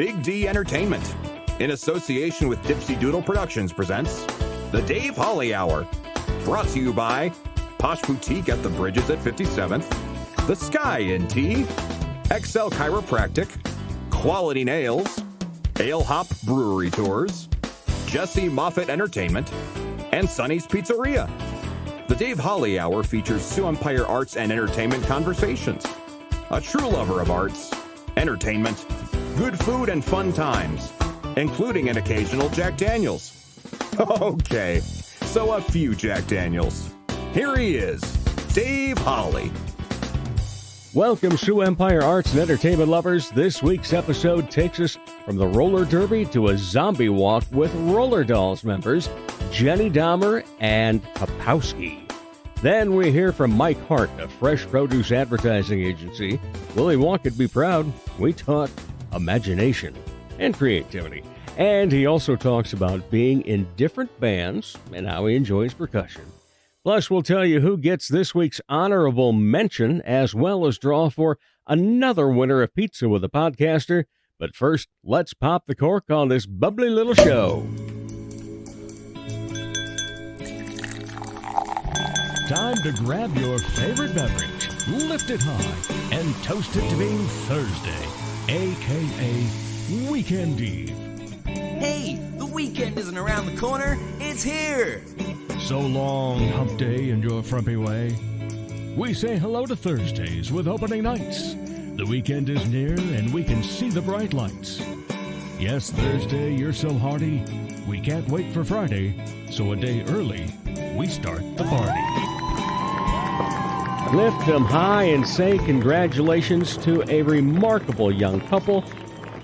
Big D Entertainment, in association with Dipsy Doodle Productions, presents The Dave Holly Hour. Brought to you by Posh Boutique at the Bridges at 57th, The Sky in Tea, XL Chiropractic, Quality Nails, Ale Hop Brewery Tours, Jesse Moffitt Entertainment, and Sonny's Pizzeria. The Dave Holly Hour features Sioux Empire Arts and Entertainment conversations. A true lover of arts, entertainment, good food, and fun times, including an occasional Jack Daniels. Okay, so a few Jack Daniels. Here he is, Dave Holly. Welcome, Sioux Empire Arts and Entertainment lovers. This week's episode takes us from the roller derby to a zombie walk with Roller Dollz members Jenne Dahmer and KaPowski. Then we hear from Mike Hart of Fresh Produce Advertising Agency. Willie Wonk could be proud. We talk imagination and creativity. And he also talks about being in different bands and how he enjoys percussion. Plus, we'll tell you who gets this week's honorable mention, as well as draw for another winner of Pizza with a Podcaster. But first, let's pop the cork on this bubbly little show. Time to grab your favorite beverage, lift it high, and toast it to being Thursday, a.k.a. Weekend Eve. Hey, the weekend isn't around the corner, it's here! So long, hump day and your frumpy way. We say hello to Thursdays with opening nights. The weekend is near and we can see the bright lights. Yes, Thursday, you're so hearty, we can't wait for Friday, so a day early, we start the party. Lift them high and say congratulations to a remarkable young couple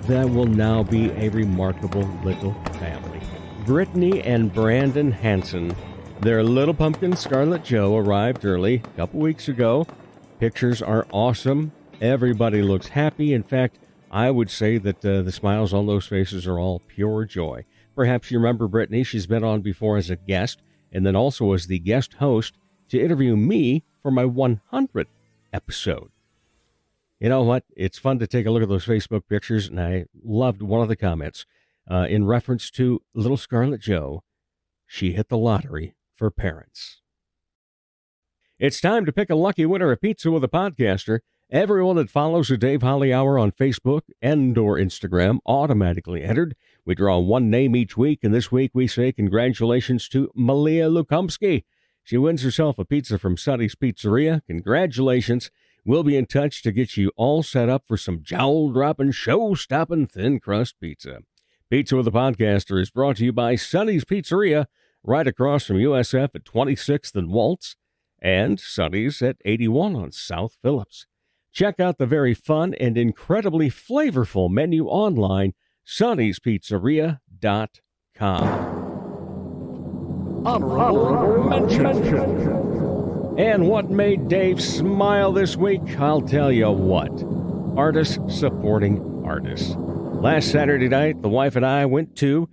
that will now be a remarkable little family. Brittany and Brandon Hansen. Their little pumpkin, Scarlett Joe, arrived early, a couple weeks ago. Pictures are awesome. Everybody looks happy. In fact, I would say that the smiles on those faces are all pure joy. Perhaps you remember Brittany. She's been on before as a guest, and then also as the guest host to interview me for my 100th episode. You know what? It's fun to take a look at those Facebook pictures, and I loved one of the comments in reference to little Scarlett Joe. She hit the lottery for parents. It's time to pick a lucky winner of Pizza with a Podcaster. Everyone that follows the Dave Holly Hour on Facebook and or Instagram automatically entered. We draw one name each week, and this week we say congratulations to Malia Lukomsky. She wins herself a pizza from Sonny's Pizzeria. Congratulations. We'll be in touch to get you all set up for some jowl-dropping, show-stopping thin crust pizza. Pizza with a Podcaster is brought to you by Sonny's Pizzeria, right across from USF at 26th and Waltz, and Sonny's at 81 on South Phillips. Check out the very fun and incredibly flavorful menu online, sonnyspizzeria.com. Honorable mention. And what made Dave smile this week? I'll tell you what. Artists supporting artists. Last Saturday night, the wife and I went to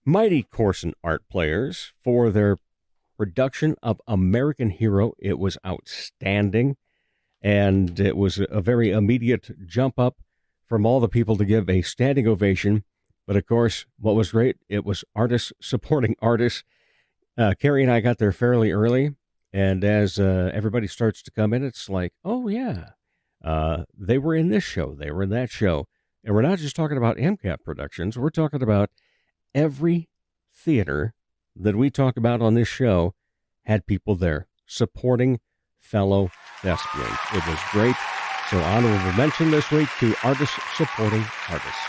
Mighty Corson Art Players for their production of American Hero. It was outstanding, and it was a very immediate jump up from all the people to give a standing ovation. But of course, what was great, it was artists supporting artists. Carrie and I got there fairly early, and as everybody starts to come in, it's like, oh yeah, they were in this show, they were in that show. And we're not just talking about MCAP productions, we're talking about every theater that we talk about on this show had people there supporting fellow thespians. It was great. So honorable mention this week to artists supporting artists.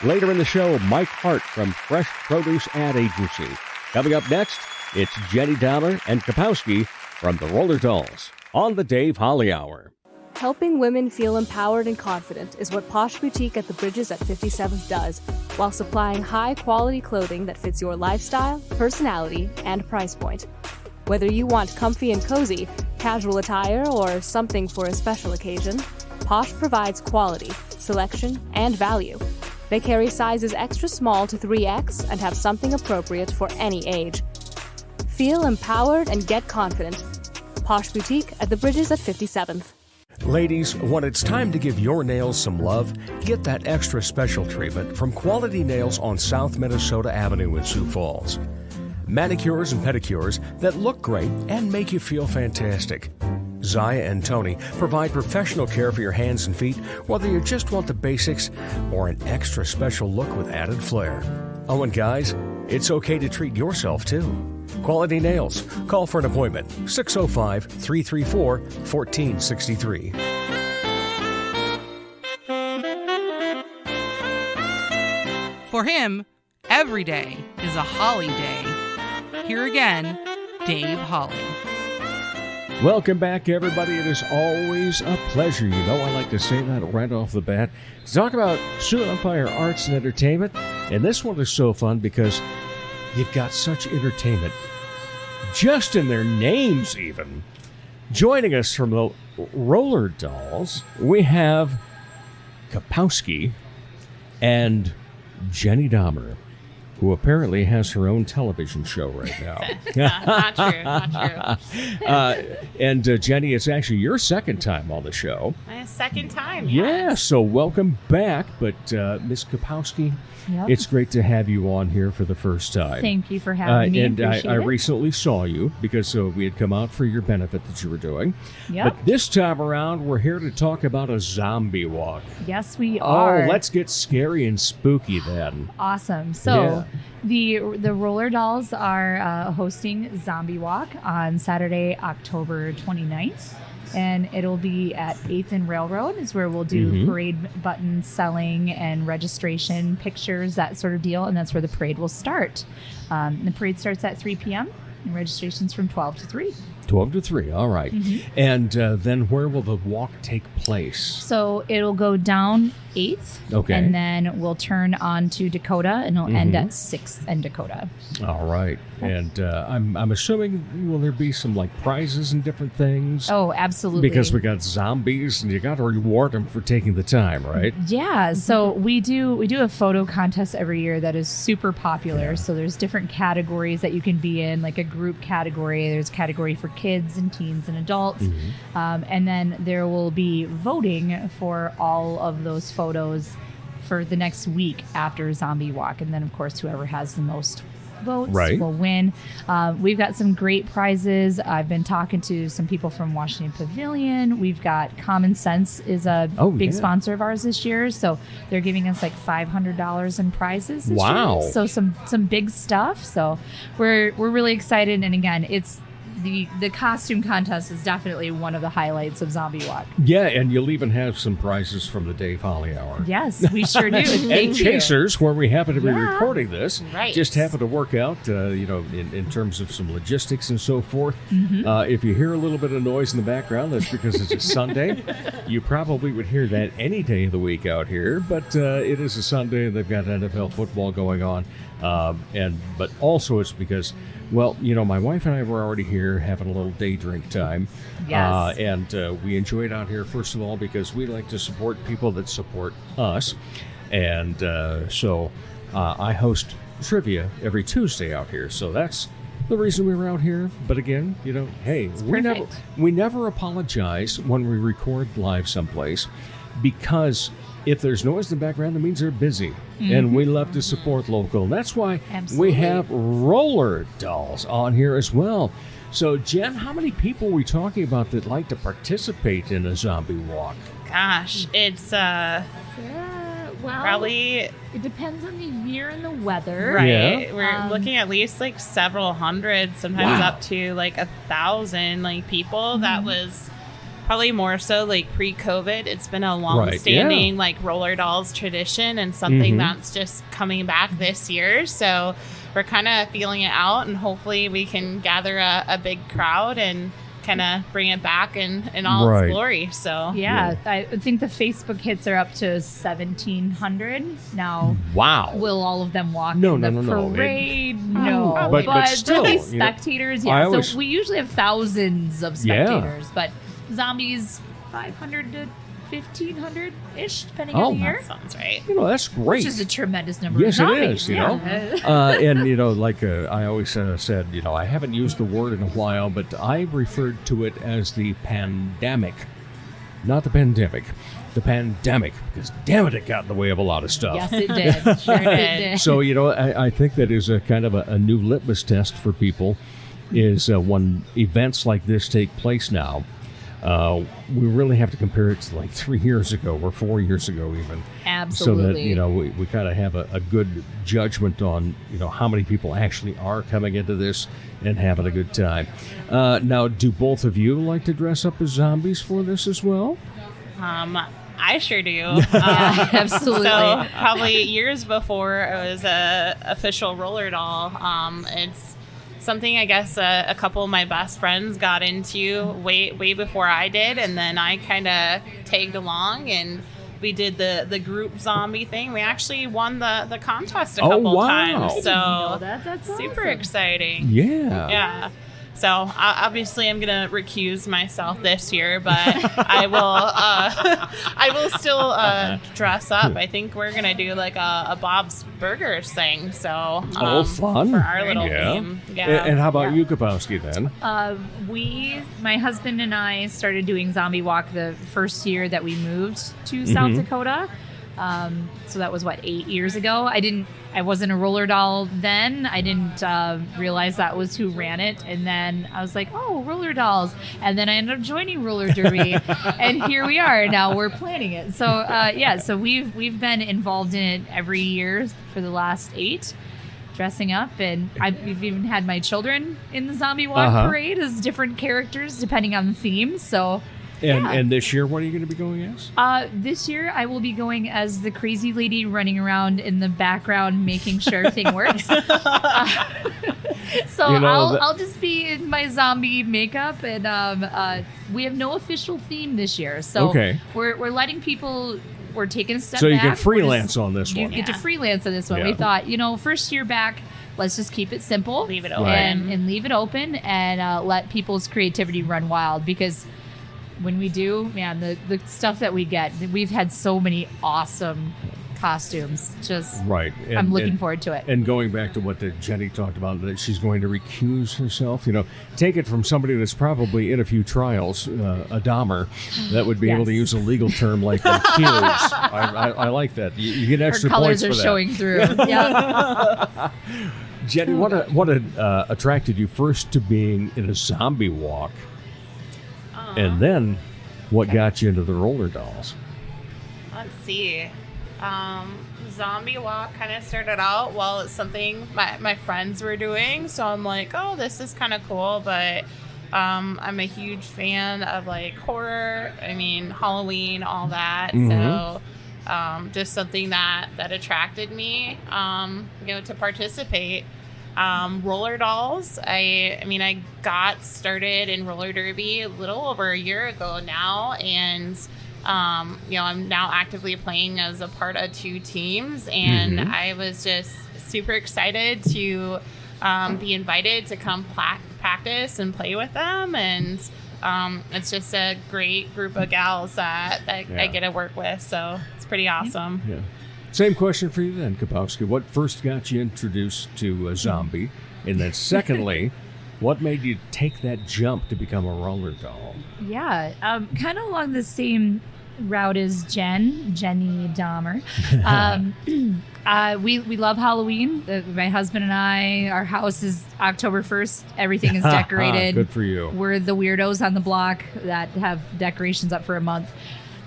Later in the show, Mike Hart from Fresh Produce Ad Agency. Coming up next, it's Jenne Dahmer and KaPowski from the Roller Dollz on the Dave Holly Hour. Helping women feel empowered and confident is what Posh Boutique at the Bridges at 57th does, while supplying high-quality clothing that fits your lifestyle, personality, and price point. Whether you want comfy and cozy, casual attire, or something for a special occasion, Posh provides quality, selection, and value. They carry sizes extra small to 3X and have something appropriate for any age. Feel empowered and get confident. Posh Boutique at the Bridges at 57th. Ladies, when it's time to give your nails some love, get that extra special treatment from Quality Nails on South Minnesota Avenue in Sioux Falls. Manicures and pedicures that look great and make you feel fantastic. Zaya and Tony provide professional care for your hands and feet, whether you just want the basics or an extra special look with added flair. Oh, and guys, it's okay to treat yourself too. Quality Nails. Call for an appointment. 605-334-1463. For him, every day is a holly day. Here again, Dave Holly. Welcome back, everybody. It is always a pleasure. You know, I like to say that right off the bat. To talk about Sioux Empire Arts and Entertainment. And this one is so fun because you've got such entertainment just in their names, even. Joining us from the Roller Dollz, we have KaPowski and Jenne Dahmer, who apparently has her own television show right now. Not true. And Jenny, it's actually your second time on the show. My second time. Yeah, so welcome back. But Miss KaPowski, it's great to have you on here for the first time. Thank you for having me. And Appreciate I it. recently saw you because we had come out for your benefit that you were doing. Yep. But this time around, we're here to talk about a zombie walk. Yes, we are. Oh, let's get scary and spooky then. Awesome. So the Roller Dollz are hosting Zombie Walk on Saturday, October 29th. And it'll be at 8th and Railroad is where we'll do parade button selling and registration, pictures, that sort of deal. And that's where the parade will start. The parade starts at 3 p.m. and registration's from 12 to 3. 12 to 3, all right. And then where will the walk take place? So it'll go down 8th. Okay. And then we'll turn on to Dakota and it'll end at 6th and Dakota. All right. And I'm assuming, will there be some like prizes and different things? Oh, absolutely. Because we got zombies and you got to reward them for taking the time, right? Yeah. So we do a photo contest every year that is super popular. So there's different categories that you can be in, like a group category. There's a category for kids and teens and adults. And then there will be voting for all of those photos for the next week after Zombie Walk. And then, of course, whoever has the most votes will win. We've got some great prizes. I've been talking to some people from Washington Pavilion. We've got Common Sense is a big sponsor of ours this year. So they're giving us like $500 in prizes this year. So some big stuff. So we're really excited. And again, it's the costume contest is definitely one of the highlights of Zombie Walk. Yeah, and you'll even have some prizes from the Dave Holly Hour. Yes, we sure do. And Chasers, where we happen to be recording this, Right. just happen to work out, in terms of some logistics and so forth. If you hear a little bit of noise in the background, that's because it's a Sunday. You probably would hear that any day of the week out here, but it is a Sunday and they've got NFL football going on. But also it's because, well, my wife and I were already here having a little day drink time. Yes. And we enjoy it out here, first of all, because we like to support people that support us. And so I host trivia every Tuesday out here. So that's the reason we were out here. But again, hey, we never apologize when we record live someplace, because if there's noise in the background, that means they're busy. And we love to support local. And that's why we have Roller Dollz on here as well. So, Jen, how many people are we talking about that like to participate in a zombie walk? Gosh, it's probably... It depends on the year and the weather. Right. Yeah. We're looking at least like several hundred, sometimes up to like 1,000 people. That was... probably more so like pre-COVID. It's been a long-standing like Roller Dollz tradition and something that's just coming back this year. So we're kind of feeling it out, and hopefully we can gather a big crowd and kind of bring it back in all its glory. So I think the Facebook hits are up to 1,700 now. Wow! Will all of them walk No, in no, the no, no. parade? No, but still, there'll be spectators. So we usually have thousands of spectators, but zombies 500 to 1,500 ish, depending on the year. That sounds right. That's great. Which is a tremendous number. Yes, of it zombies. is. And like I always said, I haven't used the word in a while, but I referred to it as the pandemic. not the pandemic. The pandemic, because damn it got in the way of a lot of stuff. Yes, it did. Sure it did. So, I think that is a kind of a new litmus test for people is when events like this take place now, we really have to compare it to like 3 years ago or 4 years ago even. Absolutely. So that, we kind of have a good judgment on, how many people actually are coming into this and having a good time. Now, do both of you like to dress up as zombies for this as well? I sure do. Yeah, absolutely. So probably years before it was a official roller doll. It's something I guess a couple of my best friends got into way before I did, and then I kind of tagged along and we did the group zombie thing. We actually won the contest a couple times. So that's super awesome. exciting. Yeah. Yeah. So obviously I'm gonna recuse myself this year, but I will still dress up. I think we're gonna do like a Bob's Burgers thing. So fun for our little theme. Yeah. And how about you, KaPowski, then? My husband and I started doing Zombie Walk the first year that we moved to South Dakota. So that was 8 years ago. I wasn't a roller doll then. I didn't realize that was who ran it. And then I was like, oh, Roller Dollz. And then I ended up joining roller derby. And here we are. Now we're planning it. So so we've been involved in it every year for the last 8, dressing up. And we've even had my children in the Zombie Walk parade as different characters depending on the theme. So And this year, what are you going to be going as? This year, I will be going as the crazy lady running around in the background making sure everything works. So I'll just be in my zombie makeup, and we have no official theme this year. So we're letting people. We're taking a step back. So you can freelance on this one. You get to freelance on this one. Yeah. We thought, first year back, let's just keep it simple. Leave it open. And leave it open and let people's creativity run wild, because when we do, man, the stuff that we get, we've had so many awesome costumes. Just right. I'm looking forward to it. And going back to what Jenny talked about, that she's going to recuse herself. Take it from somebody that's probably in a few trials, a Dahmer, that would be able to use a legal term like recuse. I like that. You get extra her points colors for are that. showing through. Yeah. Jenny, what attracted you first to being in a zombie walk? And then, what got you into the roller dolls? Let's see. Zombie walk kind of started out, it's something my friends were doing. So I'm like, oh, this is kind of cool. But I'm a huge fan of horror. I mean, Halloween, all that. So just something that attracted me, to participate. Roller Dollz. I got started in roller derby a little over a year ago now, and I'm now actively playing as a part of 2 teams, and I was just super excited to be invited to come practice and play with them, and it's just a great group of gals that I get to work with, so it's pretty awesome. Yeah. Same question for you then, KaPowski. What first got you introduced to a zombie? And then secondly, what made you take that jump to become a roller doll? Yeah, kind of along the same route as Jenne Dahmer. We love Halloween. My husband and I, our house is October 1st. Everything is decorated. Good for you. We're the weirdos on the block that have decorations up for a month.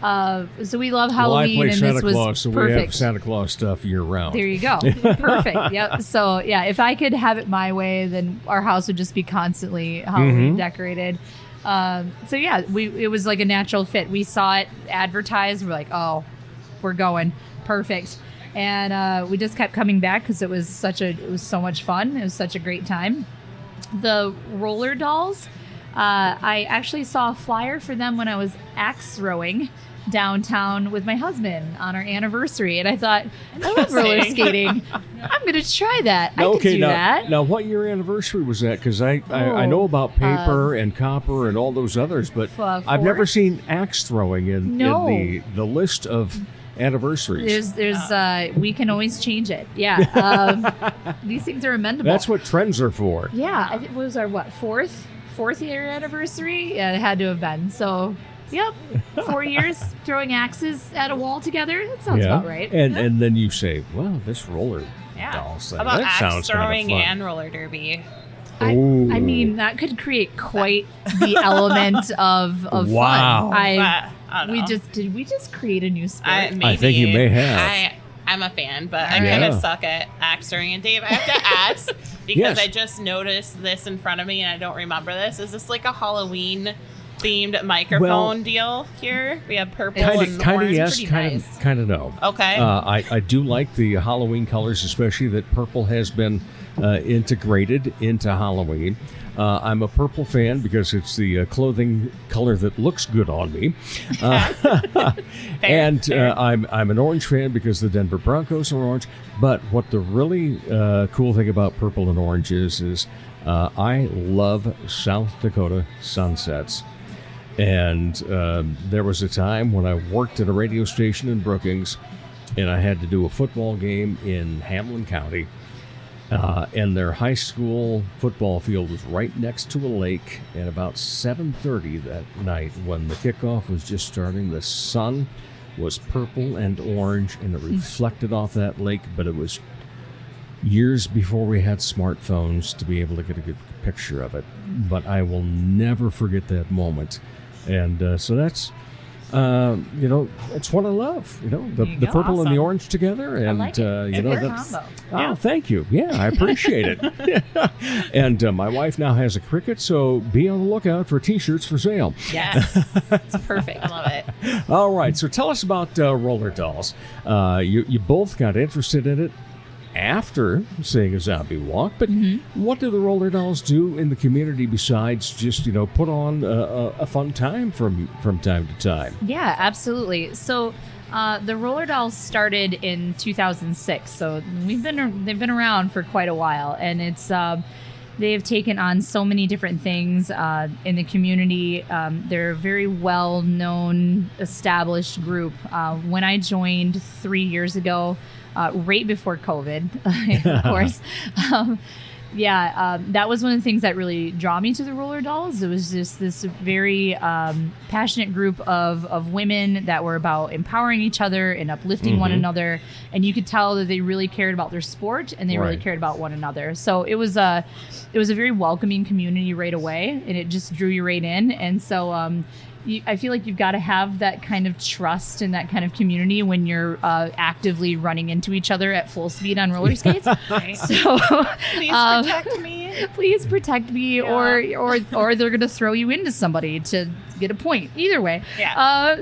So we love Halloween, I play and Santa this was Claus, so perfect. we have Santa Claus stuff year round. There you go. Perfect. Yep. So yeah, if I could have it my way, then our house would just be constantly Halloween decorated. So yeah, it was like a natural fit. We saw it advertised. We're like, oh, we're going. Perfect. And we just kept coming back because it was so much fun. It was such a great time. The Roller Dollz. I actually saw a flyer for them when I was axe throwing downtown with my husband on our anniversary, and I thought, I love roller skating. I'm going to try that. I could do that. Now, what year anniversary was that? Because I know about paper and copper and all those others, but I've never seen axe throwing in the list of anniversaries. There's we can always change it. Yeah. These things are amendable. That's what trends are for. Yeah. I think it was our fourth year anniversary. Yeah, it had to have been. So Yep. 4 years throwing axes at a wall together. That sounds about right. And then you say, well, this roller dolls thing, About that axe sounds kind throwing of fun. and roller derby. I mean, that could create quite the element of Wow. fun. I don't know. Did we just create a new sport? Maybe. I think you may have. I'm a fan, but I All kind right. of suck at axe throwing. And Dave, I have to ask because Yes. I just noticed this in front of me and I don't remember this. Is this like a Halloween themed microphone deal here? We have purple and Kind of orange. yes, pretty kind nice. of kind of no. Okay. I do like the Halloween colors, especially that purple has been integrated into Halloween. I'm a purple fan because it's the clothing color that looks good on me. And I'm an orange fan because the Denver Broncos are orange. But what the really cool thing about purple and orange is I love South Dakota sunsets. And there was a time when I worked at a radio station in Brookings, and I had to do a football game in Hamlin County. And their high school football field was right next to a lake. And about 7:30 that night, when the kickoff was just starting, the sun was purple and orange, and it reflected off that lake. But it was years before we had smartphones to be able to get a good picture of it. But I will never forget that moment. And so that's, it's what I love. The purple and the orange together, and like it. that's. Combo. Oh, thank you. Yeah, I appreciate it. And my wife now has a Cricut, so be on the lookout for T-shirts for sale. yes. It's perfect. I love it. All right, so tell us about Roller Dolls. You both got interested in it after seeing a zombie walk, but what do the Roller Dolls do in the community besides just put on a fun time from time to time? Yeah, absolutely. So the Roller Dolls started in 2006, so they've been around for quite a while, and it's they've taken on so many different things in the community. They're a very well-known, established group. When I joined 3 years ago, right before COVID, of course. That was one of the things that really drew me to the Roller Dolls. It was just this very passionate group of women that were about empowering each other and uplifting one another. And you could tell that they really cared about their sport, and they really cared about one another. So it was a very welcoming community right away, and it just drew you right in. And so I feel like you've got to have that kind of trust and that kind of community when you're actively running into each other at full speed on roller skates. Right. So Please protect me. Please protect me, or they're going to throw you into somebody to get a point. Either way. Yeah.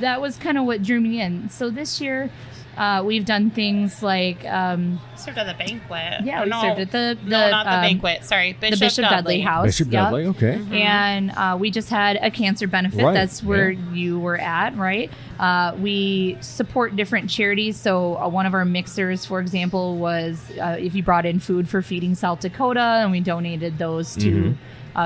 That was kind of what drew me in. So this year, we've done things like Served at the banquet. we served at the not the banquet. Sorry, Bishop Dudley House. Bishop Dudley, okay. And we just had a cancer benefit. Right, That's where you were at, right? We support different charities. So one of our mixers, for example, was if you brought in food for Feeding South Dakota, and we donated those to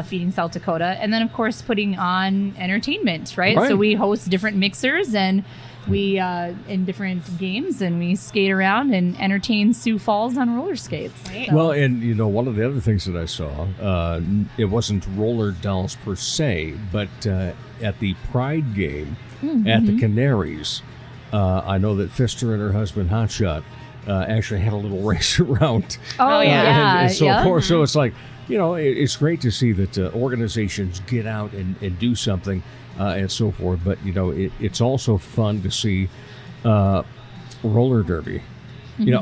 Feeding South Dakota. And then, of course, putting on entertainment, right? So we host different mixers, and we in different games, and we skate around and entertain Sioux Falls on roller skates. Right. So- Well, and one of the other things that I saw, it wasn't Roller Dolls per se, but at the Pride game at the Canaries, I know that Pfister and her husband Hotshot actually had a little race around. Oh, yeah. And so yeah. of course, so it's like it's great to see that organizations get out and do something. And so forth, but it's also fun to see roller derby.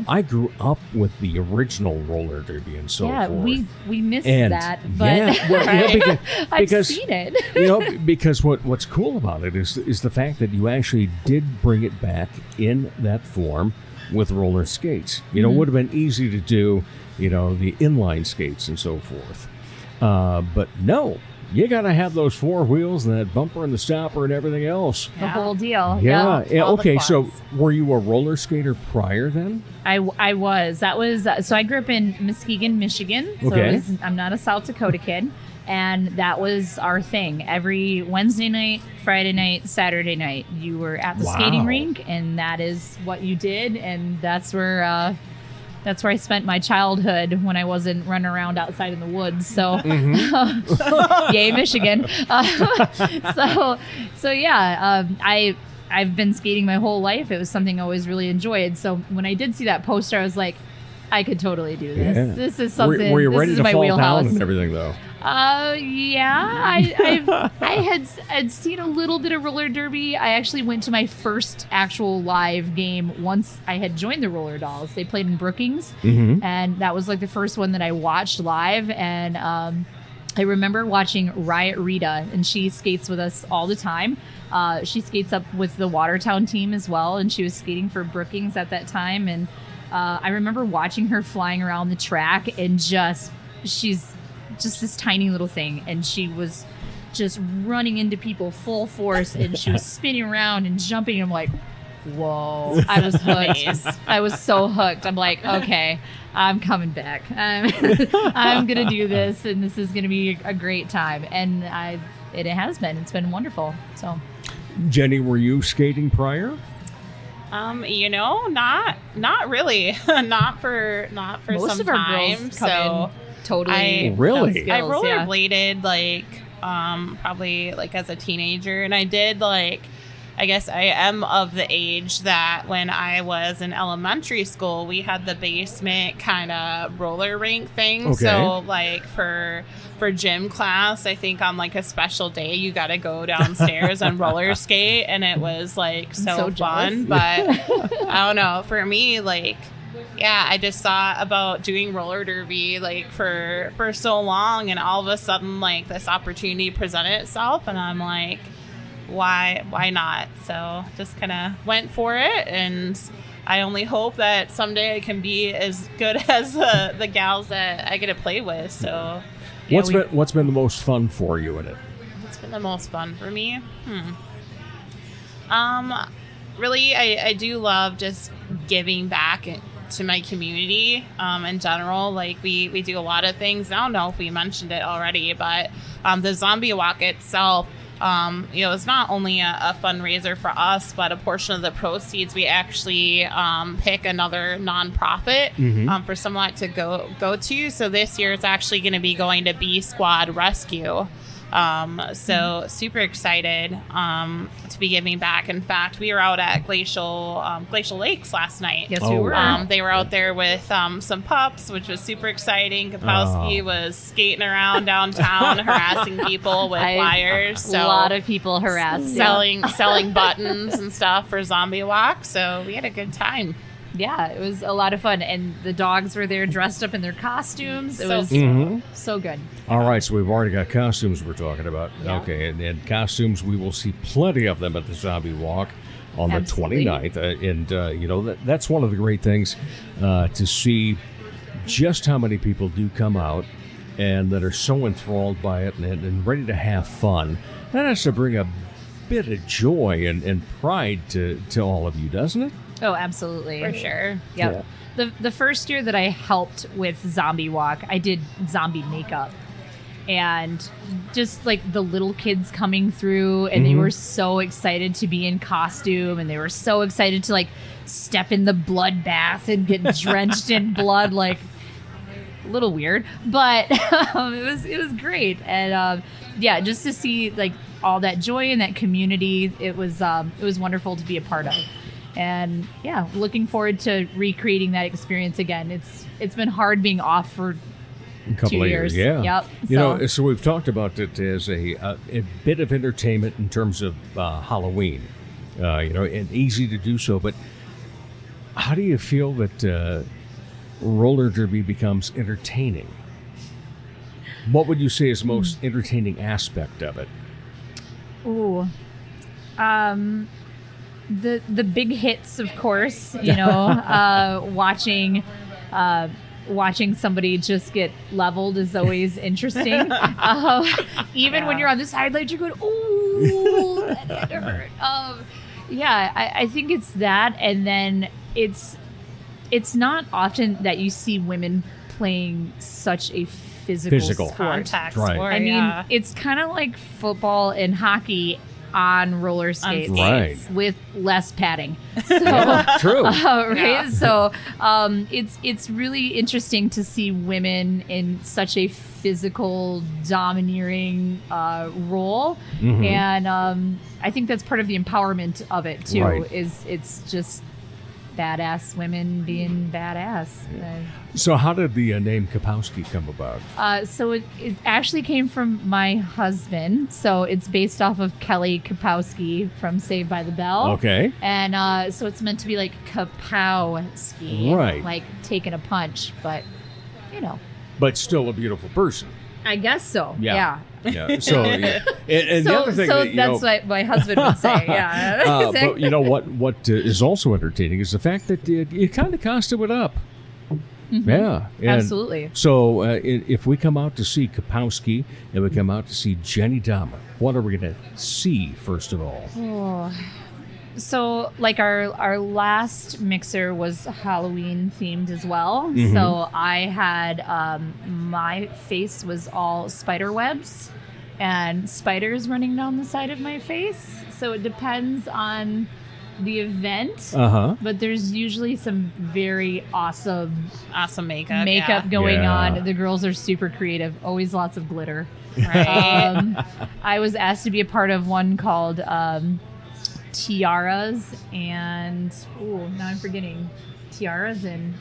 I grew up with the original roller derby and so forth. we missed And that, but I've seen it. Because what's cool about it is the fact that you actually did bring it back in that form with roller skates. It would have been easy to do, the inline skates and so forth, but no. You got to have those four wheels and that bumper and the stopper and everything else. The whole deal. Yeah. All the Okay. So, quads. were you a roller skater prior then? I was. That was so. I grew up in Muskegon, Michigan. So Okay. I'm not a South Dakota kid, and that was our thing. Every Wednesday night, Friday night, Saturday night, you were at the skating rink, and that is what you did, and that's where That's where I spent my childhood when I wasn't running around outside in the woods. So, yay, Michigan. I've been skating my whole life. It was something I always really enjoyed. So when I did see that poster, I was like, I could totally do this. Yeah. This is something. Were you ready this to is my fall wheelhouse. down and everything, though? Yeah. I'd seen a little bit of roller derby. I actually went to my first actual live game once I had joined the Roller Dollz. They played in Brookings, and that was like the first one that I watched live. And I remember watching Riot Rita, and she skates with us all the time. She skates up with the Watertown team as well, and she was skating for Brookings at that time. And I remember watching her flying around the track, and she's just this tiny little thing, and she was just running into people full force, and she was spinning around and jumping. And I'm like, whoa, I was hooked. I was so hooked. I'm like, okay, I'm coming back. I'm going to do this, and this is going to be a great time. And it has been. It's been wonderful. So, Jenny, were you skating prior? Not really. not for most some of our time. girls come in totally. Really? I rollerbladed probably like as a teenager, and I did I guess I am of the age that when I was in elementary school, we had the basement kind of roller rink thing. Okay. So for gym class, I think on like a special day, you got to go downstairs and roller skate, and it was so fun. But I don't know, for me, I just thought about doing roller derby for so long, and all of a sudden this opportunity presented itself, and I'm like, why not? So just kind of went for it, and I only hope that someday I can be as good as the gals that I get to play with. So what's been the most fun for you in it? What's been the most fun for me? Really, I do love just giving back to my community in general. We do a lot of things. I don't know if we mentioned it already, but the zombie walk itself, it's not only a fundraiser for us, but a portion of the proceeds we actually pick another nonprofit for someone to go to. So this year it's actually going to be going to B Squad Rescue. So super excited to be giving back. In fact, we were out at Glacial Lakes last night. Yes, we were. They were out there with some pups, which was super exciting. KaPowski was skating around downtown, harassing people with flyers. So a lot of people harassed, selling buttons and stuff for Zombie Walk. So we had a good time. Yeah, it was a lot of fun, and the dogs were there dressed up in their costumes. It was so good. All right, so we've already got costumes we're talking about. Yeah. Okay, and costumes, we will see plenty of them at the Zombie Walk on the 29th. That's one of the great things to see just how many people do come out and that are so enthralled by it and ready to have fun. That has to bring a bit of joy and pride to all of you, doesn't it? Oh, absolutely. For sure. Yep. Yeah. The first year that I helped with Zombie Walk, I did zombie makeup. And just the little kids coming through, and they were so excited to be in costume, and they were so excited to step in the blood bath and get drenched in blood. A little weird, but it was great. And just to see all that joy in that community, it was wonderful to be a part of. And looking forward to recreating that experience again. It's been hard being off for a couple 2 of years. Yeah. Yep. So we've talked about it as a bit of entertainment in terms of Halloween, and easy to do so. But how do you feel that roller derby becomes entertaining? What would you say is the most entertaining aspect of it? Ooh. The big hits, of course, watching somebody just get leveled is always interesting. Even when you're on the sidelines, you're going, ooh, that had to hurt. I think it's that. And then it's not often that you see women playing such a physical sport. Contact right. sport. I mean, it's kind of like football and hockey on roller skates, Right. with less padding. So, True. right? Yeah. So it's really interesting to see women in such a physical, domineering role, and I think that's part of the empowerment of it too. Right. Is it's just badass women being badass. So how did the name KaPowski come about? So it actually came from my husband. So it's based off of Kelly KaPowski from Saved by the Bell. Okay. And so it's meant to be like KaPowski. Right. Like taking a punch, but you know. But still a beautiful person. I guess so. Yeah. Yeah. So, yeah. And So, the other thing so that, that's what my husband would say. Yeah. but you know what is also entertaining is the fact that you kind of costume it up. Yeah, and Absolutely. So if we come out to see KaPowski and we come out to see Jenne Dahmer, what are we going to see first of all? Oh. So like our last mixer was Halloween themed as well. So I had my face was all spider webs and spiders running down the side of my face. So it depends on the event. But there's usually some very awesome makeup. going Yeah. on. The girls are super creative. Always lots of glitter. Right. I was asked to be a part of one called tiaras and now I'm forgetting tiaras and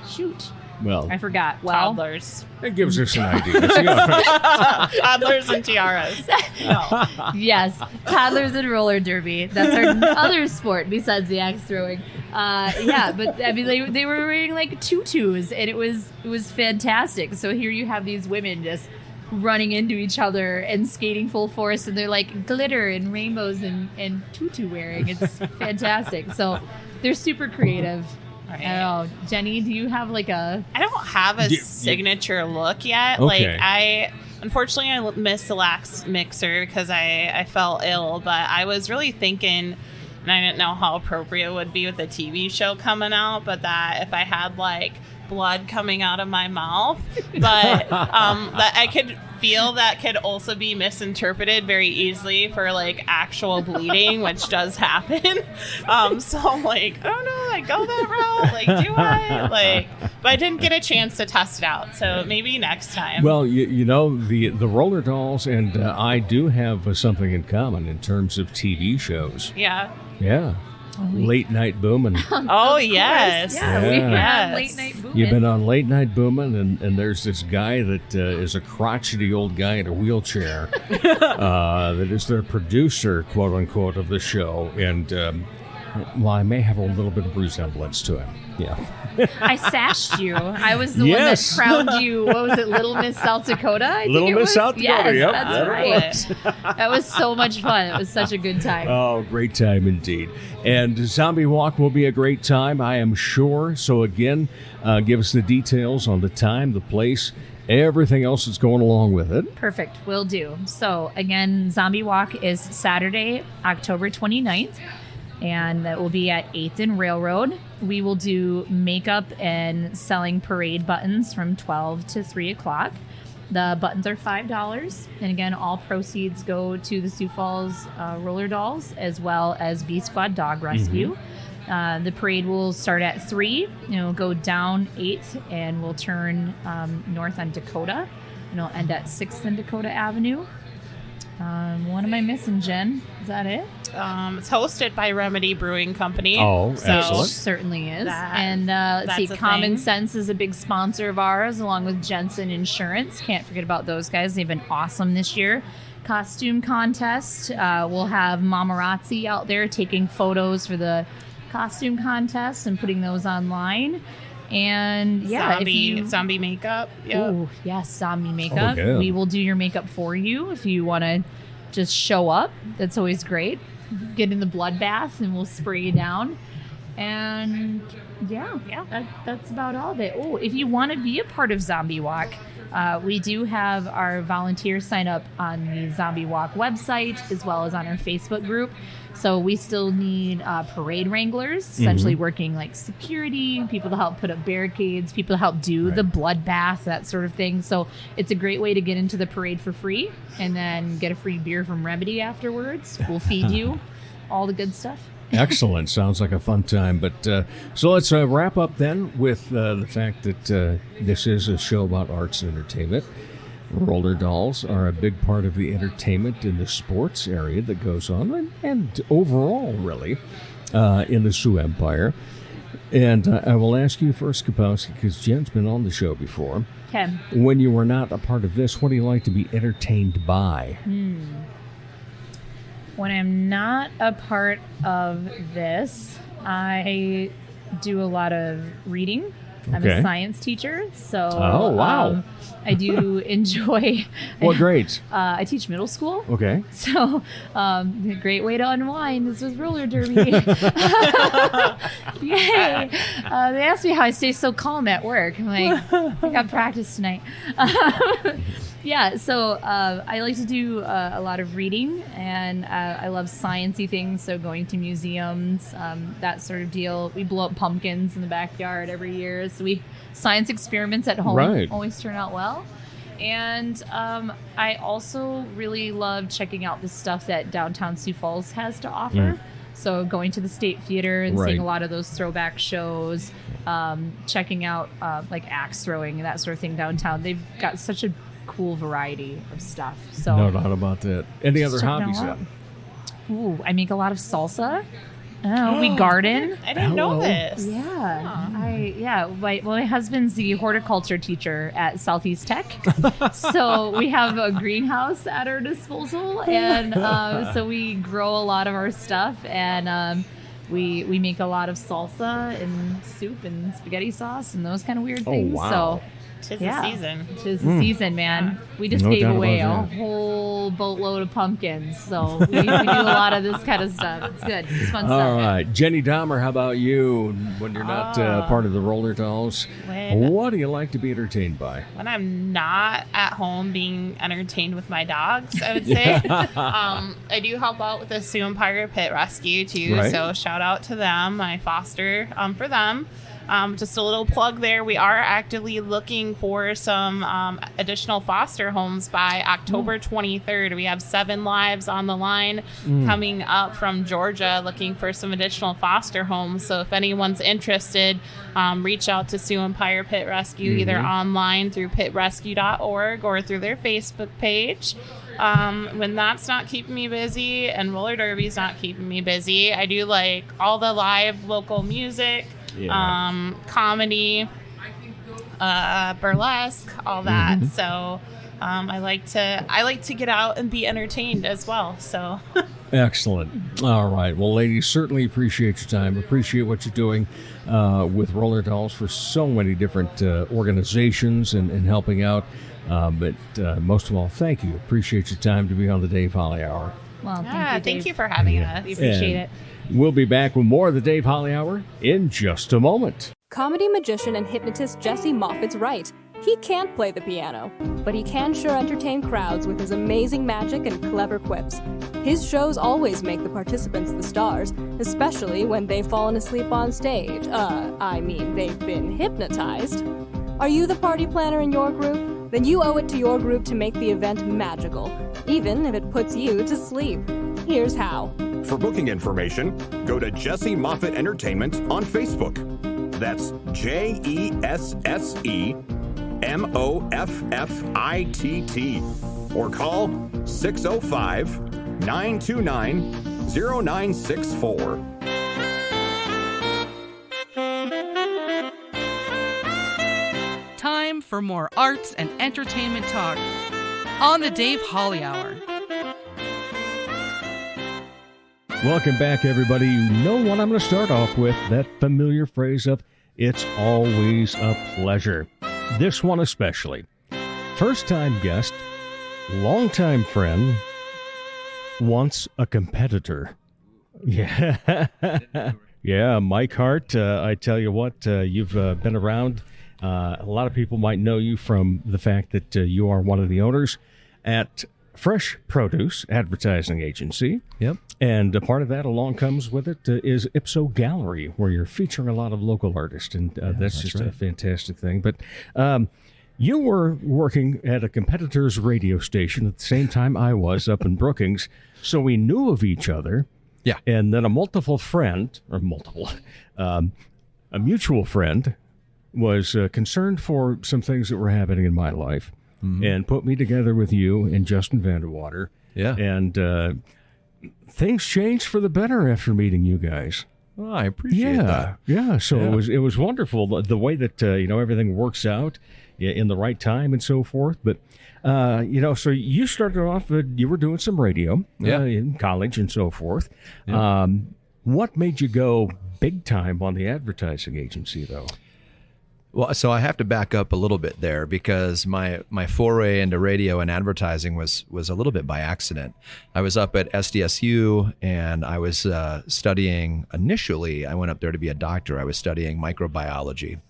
shoot. Well, I forgot. Well, Toddlers. it gives us an idea. Yeah. Toddlers and tiaras. No. yes, toddlers and roller derby. That's our other sport besides the axe throwing. Yeah, but I mean they were wearing like tutus and it was fantastic. So here you have these women just running into each other and skating full force, and they're like glitter and rainbows and tutu wearing. It's fantastic. So they're super creative. Right. I don't know. Jenny, do you have like a... I don't have a signature look yet. Okay. Like unfortunately I missed the last mixer because I fell ill, but I was really thinking, and I didn't know how appropriate it would be with the TV show coming out, but that if I had like blood coming out of my mouth, but that I could feel that could also be misinterpreted very easily for like actual bleeding, which does happen. So I'm like, I don't know, like go that route, like do I like? But I didn't get a chance to test it out, so maybe next time. Well, you know, the Roller Dollz and I do have something in common in terms of TV shows. Yeah. Yeah. Late Night Boomin'. Oh yes. Yeah, we Yeah. have Yes. late night booming. You've been on Late Night Boomin', and there's this guy that is a crotchety old guy in a wheelchair that is their producer, quote unquote, of the show. And well, I may have a little bit of resemblance to him. Yeah. I sashed you. I was the Yes. one that crowned you. What was it, Little Miss South Dakota? I think Little it Miss was? South Dakota, Yes, yep. that's That right. That was so much fun. It was such a good time. Oh, great time indeed. And Zombie Walk will be a great time, I am sure. So again, give us the details on the time, the place, everything else that's going along with it. Perfect. Will do. So again, Zombie Walk is Saturday, October 29th. And that will be at 8th and Railroad. We will do makeup and selling parade buttons from 12 to 3 o'clock. The buttons are $5. And again, all proceeds go to the Sioux Falls Roller Dollz as well as B Squad Dog Rescue. The parade will start at 3. It'll go down 8 and we'll turn north on Dakota. And it'll end at 6th and Dakota Avenue. What am I missing, Jen? Is that it? It's hosted by Remedy Brewing Company. Oh, so excellent. Certainly is. That- And let's see, that's a Common thing. Sense is a big sponsor of ours, along with Jensen Insurance. Can't forget about those guys. They've been awesome this year. Costume contest. We'll have Mamarazzi out there taking photos for the costume contest and putting those online. And yeah, zombie makeup. Yeah. Oh, yes, zombie makeup. yeah. We will do your makeup for you if you want to just show up. That's always great. Get in the bloodbath and we'll spray you down. And that's about all of it. Oh, if you want to be a part of Zombie Walk, we do have our volunteers sign up on the Zombie Walk website as well as on our Facebook group. So we still need parade wranglers, essentially working like security, people to help put up barricades, people to help do the bloodbath, that sort of thing. So it's a great way to get into the parade for free and then get a free beer from Remedy afterwards. We'll feed you all the good stuff. Excellent. Sounds like a fun time. But so let's wrap up then with the fact that this is a show about arts and entertainment. Roller Dollz are a big part of the entertainment in the sports area that goes on, and overall, really, in the Sioux Empire. And I will ask you first, KaPowski, because Jen's been on the show before. Okay. When you were not a part of this, what do you like to be entertained by? When I'm not a part of this, I do a lot of reading. I'm a science teacher, so I do enjoy. What grades? I teach middle school. Okay. So a great way to unwind is with roller derby. Yay! They asked me how I stay so calm at work. I'm like, I got practice tonight. So I like to do a lot of reading, and I love sciencey things, so going to museums, that sort of deal. We blow up pumpkins in the backyard every year, so science experiments at home always turn out well. And I also really love checking out the stuff that downtown Sioux Falls has to offer. So going to the State Theater and seeing a lot of those throwback shows, checking out like axe throwing and that sort of thing downtown. They've got such a cool variety of stuff. So no doubt about that. Any other hobbies then? Ooh, I make a lot of salsa. We garden. I didn't know this. Yeah. My husband's the horticulture teacher at Southeast Tech. So we have a greenhouse at our disposal. And so we grow a lot of our stuff. And we make a lot of salsa and soup and spaghetti sauce and those kind of weird things. So Tis the season. Tis the season, man. We just gave away a whole boatload of pumpkins. So we do a lot of this kind of stuff. It's good. It's fun stuff. All right. Jenne Dahmer, how about you when you're not part of the Roller Dollz? What do you like to be entertained by? When I'm not at home being entertained with my dogs, I would say. I do help out with the Sioux Empire Pit Rescue, too. So shout out to them. I foster for them. Just a little plug there. We are actively looking for some additional foster homes by October 23rd. We have 7 lives on the line coming up from Georgia looking for some additional foster homes. So if anyone's interested, reach out to Sioux Empire Pit Rescue either online through pitrescue.org or through their Facebook page. When that's not keeping me busy and roller derby's not keeping me busy, I do like all the live local music. Comedy, burlesque, all that. So I like to get out and be entertained as well. So excellent. All right. Well, ladies, certainly appreciate your time. Appreciate what you're doing with Roller Dollz for so many different organizations and helping out. But most of all, thank you. Appreciate your time to be on the Dave Holly Hour. Well, thank you for having us. We appreciate it. We'll be back with more of the Dave Holly Hour in just a moment. Comedy magician and hypnotist Jesse Moffat's right. He can't play the piano, but he can sure entertain crowds with his amazing magic and clever quips. His shows always make the participants the stars, especially when they've fallen asleep on stage. They've been hypnotized. Are you the party planner in your group? Then you owe it to your group to make the event magical, even if it puts you to sleep. Here's how. For booking information, go to Jesse Moffitt Entertainment on Facebook. That's JESSEMOFFITT. Or call 605-929-0964. Time for more arts and entertainment talk on the Dave Holly Hour. Welcome back, everybody. You know what I'm going to start off with, that familiar phrase of, it's always a pleasure. This one especially. First-time guest, longtime friend, once a competitor. Yeah. Yeah, Mike Hart, I tell you what, you've been around. A lot of people might know you from the fact that you are one of the owners at Fresh Produce Advertising Agency. Yep. And a part of that along comes with it is Ipso Gallery, where you're featuring a lot of local artists, and that's just a fantastic thing. But you were working at a competitor's radio station at the same time I was up in Brookings, so we knew of each other. Yeah. And then a mutual friend was concerned for some things that were happening in my life, and put me together with you and Justin Vanderwater. Yeah. And things changed for the better after meeting you guys. Well, I appreciate that. Yeah. So it was wonderful the way that everything works out in the right time and so forth. But so you started off. You were doing some radio in college and so forth. Yeah. What made you go big time on the advertising agency, though? Well, so I have to back up a little bit there because my foray into radio and advertising was a little bit by accident. I was up at SDSU and I was studying, initially, I went up there to be a doctor. I was studying microbiology.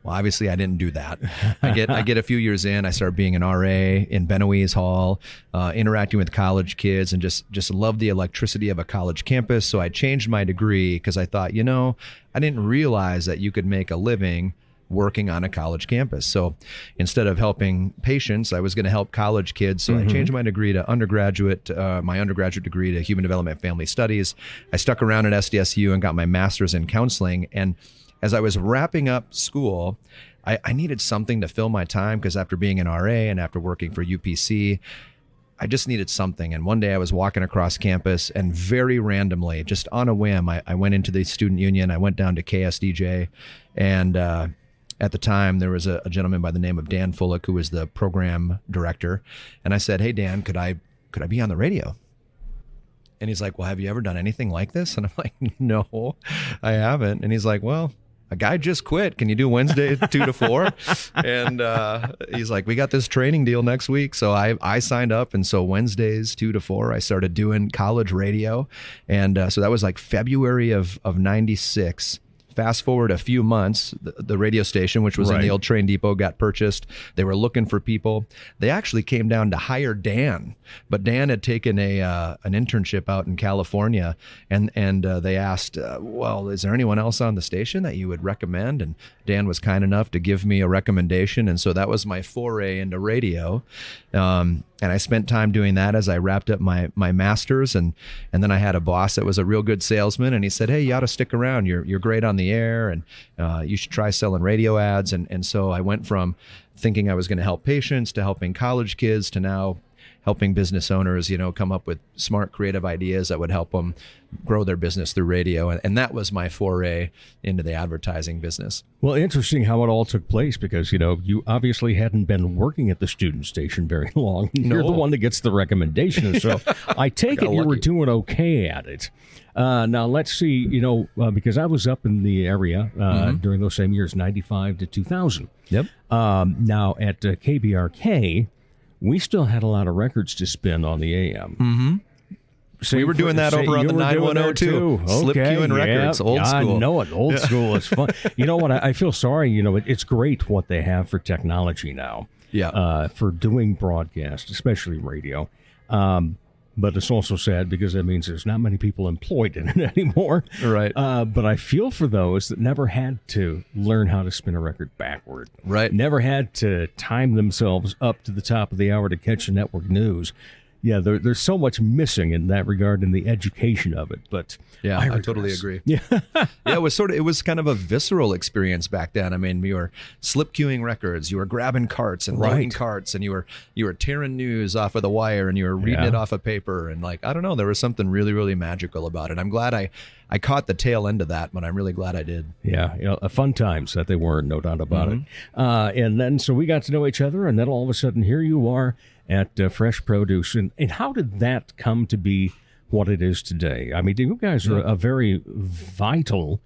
Well, obviously, I didn't do that. I get a few years in. I started being an RA in Benoist Hall, interacting with college kids, and just love the electricity of a college campus. So I changed my degree because I thought, I didn't realize that you could make a living working on a college campus. So instead of helping patients, I was going to help college kids. So I changed my degree to my undergraduate degree to Human Development and Family Studies. I stuck around at SDSU and got my master's in counseling. And as I was wrapping up school, I needed something to fill my time because after being an RA and after working for UPC, I just needed something. And one day I was walking across campus and very randomly, just on a whim, I went into the student union. I went down to KSDJ. And at the time, there was a gentleman by the name of Dan Fullick, who was the program director. And I said, "Hey, Dan, could I be on the radio?" And he's like, "Well, have you ever done anything like this?" And I'm like, "No, I haven't." And he's like, "Well, a guy just quit. Can you do Wednesday 2 to 4? And he's like, "We got this training deal next week." So I signed up. And so Wednesdays 2 to 4, I started doing college radio. And so that was like February of 96. Fast forward a few months, the radio station, which was in the old train depot, got purchased. They were looking for people. They actually came down to hire Dan, but Dan had taken an internship out in California, and they asked, "Well, is there anyone else on the station that you would recommend?" And Dan was kind enough to give me a recommendation, and so that was my foray into radio. And I spent time doing that as I wrapped up my master's, and then I had a boss that was a real good salesman, and he said, "Hey, you ought to stick around. You're great on the air, and you should try selling radio ads." And so I went from thinking I was going to help patients to helping college kids to now helping business owners, come up with smart, creative ideas that would help them grow their business through radio. And that was my foray into the advertising business. Well, interesting how it all took place because, you obviously hadn't been working at the student station very long. You're the one that gets the recommendation. So I take it you were doing okay at it. Now, let's see, because I was up in the area during those same years, 95 to 2000. Yep. Now, at KBRK, we still had a lot of records to spin on the AM. Mm-hmm. We were doing that over on the 910 Slip queuing records, old school. I know it. Old school is fun. You know what? I feel sorry. It's great what they have for technology now. Yeah. For doing broadcast, especially radio. But it's also sad because that means there's not many people employed in it anymore. Right. But I feel for those that never had to learn how to spin a record backward. Right. Never had to time themselves up to the top of the hour to catch the network news. Yeah, there's so much missing in that regard in the education of it. But yeah, I totally agree. Yeah, it was kind of a visceral experience back then. I mean, we were slip queuing records, you were grabbing carts and loading carts, and you were tearing news off of the wire, and you were reading it off of paper, and I don't know, there was something really, really magical about it. I'm glad I caught the tail end of that, but I'm really glad I did. Yeah, fun times that they were, no doubt about it. And then so we got to know each other, and then all of a sudden here you are at Fresh Produce. And how did that come to be what it is today? I mean, you guys are a very vital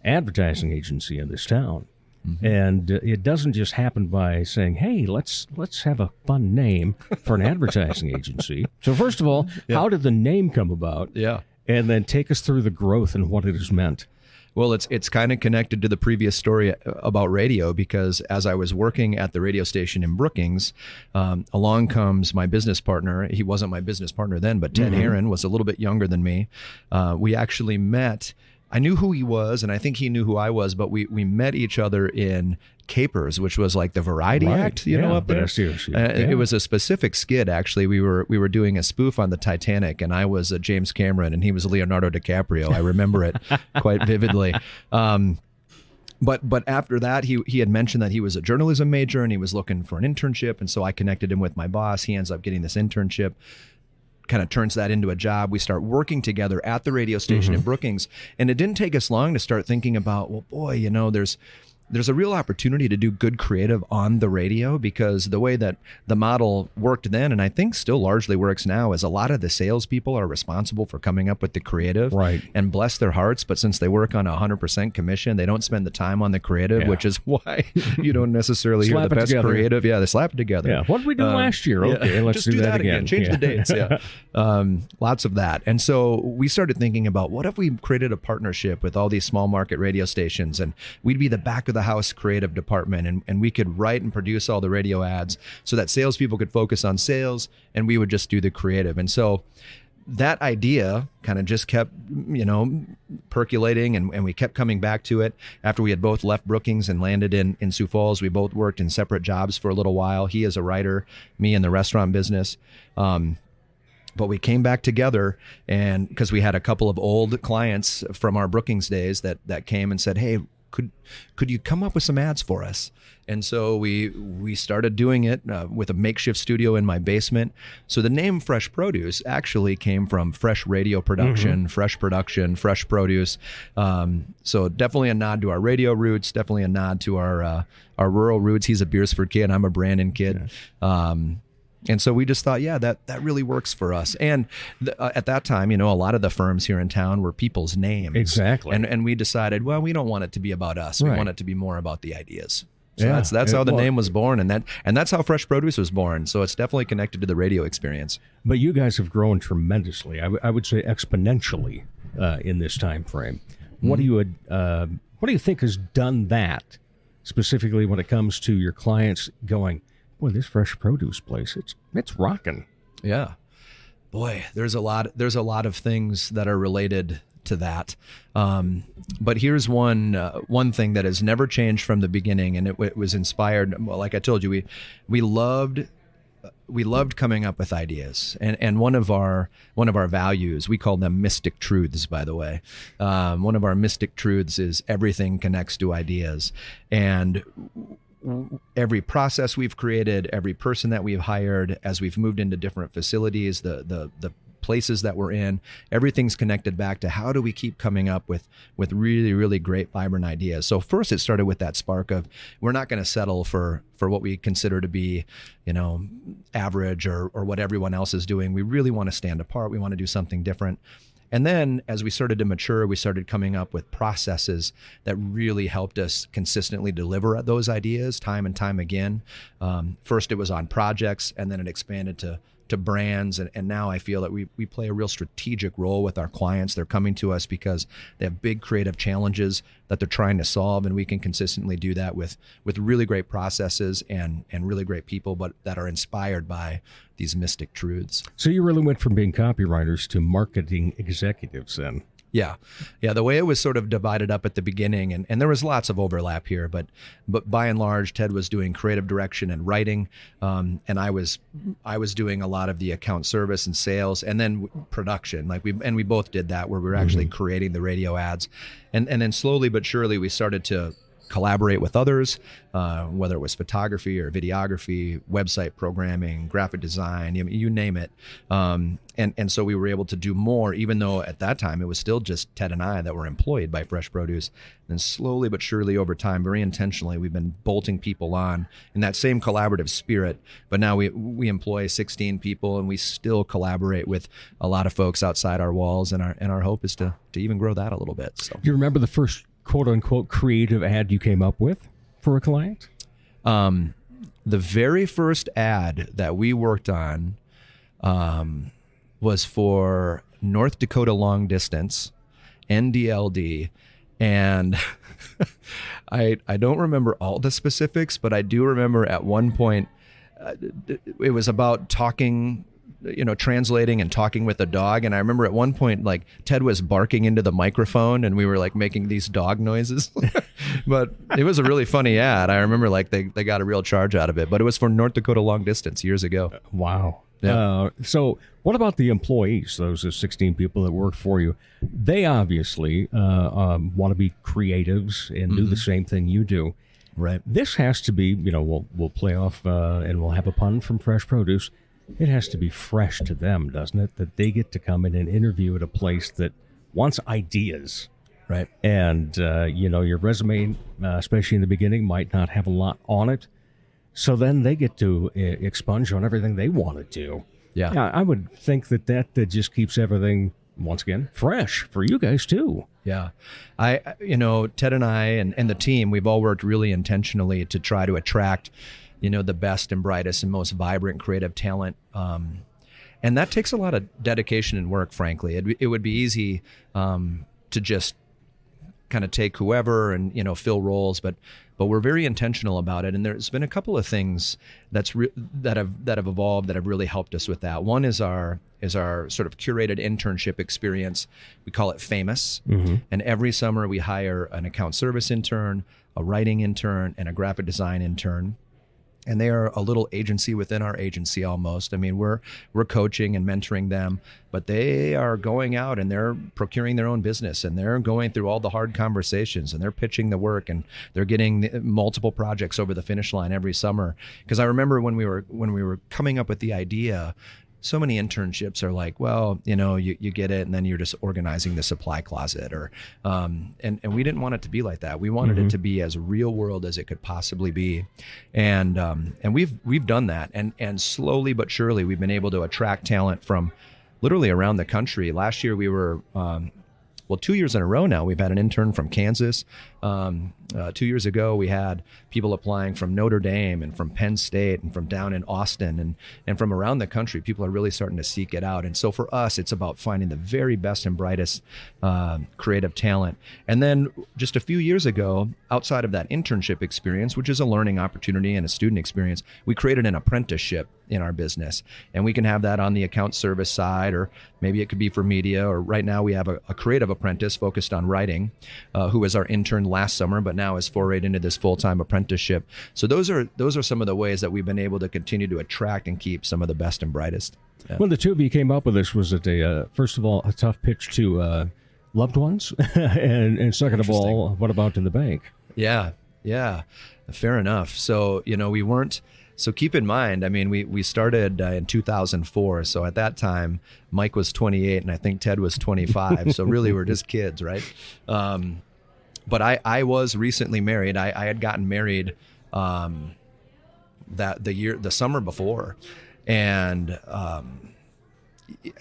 advertising agency in this town. Mm-hmm. And it doesn't just happen by saying, "Hey, let's have a fun name for an advertising agency." So first of all, how did the name come about? Yeah. And then take us through the growth and what it has meant. Well, it's kind of connected to the previous story about radio, because as I was working at the radio station in Brookings, along comes my business partner. He wasn't my business partner then, but Ted Aaron was a little bit younger than me. We actually met. I knew who he was, and I think he knew who I was, but we met each other in Capers, which was like the variety act, up there. It was a specific skit, actually. We were doing a spoof on the Titanic, and I was James Cameron, and he was Leonardo DiCaprio. I remember it quite vividly. But after that, he had mentioned that he was a journalism major, and he was looking for an internship, and so I connected him with my boss. He ends up getting this internship. Kind of turns that into a job. We start working together at the radio station in Brookings, and it didn't take us long to start thinking about, well, boy, there's a real opportunity to do good creative on the radio, because the way that the model worked then, and I think still largely works now, is a lot of the salespeople are responsible for coming up with the creative, right? And bless their hearts, but since they work on 100% commission, they don't spend the time on the creative, which is why you don't necessarily hear the best creative. Yeah, they slap it together. Yeah, what did we do last year? Okay, let's just do that again. Change the dates. Lots of that. And so we started thinking about, what if we created a partnership with all these small market radio stations, and we'd be the back of the house creative department, and we could write and produce all the radio ads so that salespeople could focus on sales, and we would just do the creative. And so that idea kind of just kept, percolating, and we kept coming back to it. After we had both left Brookings and landed in Sioux Falls, we both worked in separate jobs for a little while. He as a writer, me in the restaurant business. But we came back together, and because we had a couple of old clients from our Brookings days that came and said, hey, could you come up with some ads for us? And so we started doing it with a makeshift studio in my basement. So the name Fresh Produce actually came from fresh radio production, fresh production, fresh produce. So definitely a nod to our radio roots, definitely a nod to our rural roots. He's a Beersford kid, I'm a Brandon kid. And so we just thought, that really works for us. And at that time, a lot of the firms here in town were people's names. Exactly. And we decided, well, we don't want it to be about us. We want it to be more about the ideas. So that's how the name was born, and that's how Fresh Produce was born. So it's definitely connected to the radio experience. But you guys have grown tremendously. I would say exponentially in this time frame. What do you think has done that specifically when it comes to your clients going, boy, this Fresh Produce place, it's rocking. Yeah. Boy, there's a lot of things that are related to that. But here's one thing that has never changed from the beginning, and it was inspired. Well, like I told you, we loved coming up with ideas, and one of our values, we call them mystic truths, by the way. One of our mystic truths is everything connects to ideas, and every process we've created, every person that we've hired, as we've moved into different facilities, the places that we're in, everything's connected back to how do we keep coming up with really, really great, vibrant ideas. So first it started with that spark of, we're not going to settle for what we consider to be, average or what everyone else is doing. We really want to stand apart. We want to do something different. And then as we started to mature, we started coming up with processes that really helped us consistently deliver those ideas time and time again. First, it was on projects, and then it expanded to brands. And now I feel that we play a real strategic role with our clients. They're coming to us because they have big creative challenges that they're trying to solve, and we can consistently do that with really great processes and really great people, but that are inspired by these mystic truths. So you really went from being copywriters to marketing executives then. Yeah. The way it was sort of divided up at the beginning, and there was lots of overlap here, but by and large, Ted was doing creative direction and writing, and I was doing a lot of the account service and sales, and then production. We both did that, where we were actually creating the radio ads, and then slowly but surely we started to collaborate with others, whether it was photography or videography, website programming, graphic design, you name it. And so we were able to do more, even though at that time it was still just Ted and I that were employed by Fresh Produce. And slowly but surely over time, very intentionally, we've been bolting people on in that same collaborative spirit. But now we employ 16 people, and we still collaborate with a lot of folks outside our walls. And our hope is to even grow that a little bit. So, do you remember the first quote-unquote creative ad you came up with for a client? The very first ad that we worked on was for North Dakota Long Distance, NDLD, and I don't remember all the specifics, but I do remember at one point it was about talking, translating and talking with a dog. And I remember at one point, like, Ted was barking into the microphone and we were like making these dog noises. But it was a really funny ad. I remember like they got a real charge out of it, but it was for North Dakota Long Distance years ago. Wow. Yeah. So what about the employees, those 16 people that work for you? They obviously want to be creatives and do the same thing you do. Right. This has to be, we'll play off and we'll have a pun from Fresh Produce. It has to be fresh to them, doesn't it? That they get to come in and interview at a place that wants ideas. Right. And, your resume, especially in the beginning, might not have a lot on it. So then they get to expunge on everything they want to do. Yeah. I would think that just keeps everything, once again, fresh for you guys, too. Yeah. Ted and I and the team, we've all worked really intentionally to try to attract the best and brightest and most vibrant creative talent. And that takes a lot of dedication and work, frankly. It would be easy to just kind of take whoever and, fill roles, but we're very intentional about it. And there's been a couple of things that have evolved that have really helped us with that. One is our sort of curated internship experience. We call it Famous. Mm-hmm. And every summer we hire an account service intern, a writing intern, and a graphic design intern. And they are a little agency within our agency almost. I mean, we're coaching and mentoring them, but they are going out and they're procuring their own business and they're going through all the hard conversations and they're pitching the work and they're getting multiple projects over the finish line every summer. Because I remember when we were coming up with the idea, so many internships are like, well, you get it and then you're just organizing the supply closet and we didn't want it to be like that. We wanted it to be as real world as it could possibly be. And we've done that. And slowly but surely we've been able to attract talent from literally around the country. Last year we were, 2 years in a row now, we've had an intern from Kansas. 2 years ago, we had people applying from Notre Dame and from Penn State and from down in Austin and from around the country. People are really starting to seek it out. And so for us, it's about finding the very best and brightest creative talent. And then just a few years ago, outside of that internship experience, which is a learning opportunity and a student experience, we created an apprenticeship in our business. And we can have that on the account service side, or maybe it could be for media, or right now we have a creative apprentice focused on writing, who was our intern last summer, but now is forayed into this full-time apprenticeship. So those are some of the ways that we've been able to continue to attract and keep some of the best and brightest. Yeah. When the two of you came up with this, was it first of all, a tough pitch to loved ones? and second of all, what about in the bank? Yeah, fair enough. So, we weren't, so keep in mind, I mean, we started in 2004. So at that time, Mike was 28 and I think Ted was 25. So really we're just kids, right? But I was recently married. I had gotten married the summer before. And I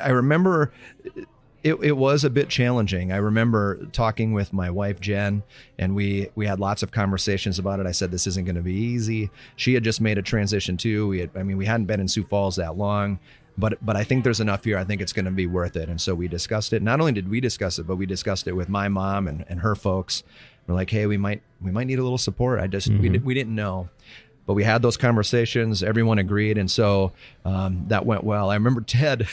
remember it was a bit challenging. I remember talking with my wife, Jen, and we had lots of conversations about it. I said, this isn't going to be easy. She had just made a transition too. We hadn't been in Sioux Falls that long, but I think there's enough here. I think it's going to be worth it. And so we discussed it. Not only did we discuss it, but we discussed it with my mom and her folks. We're like, hey, we might need a little support. We didn't know. But we had those conversations. Everyone agreed. And so that went well. I remember Ted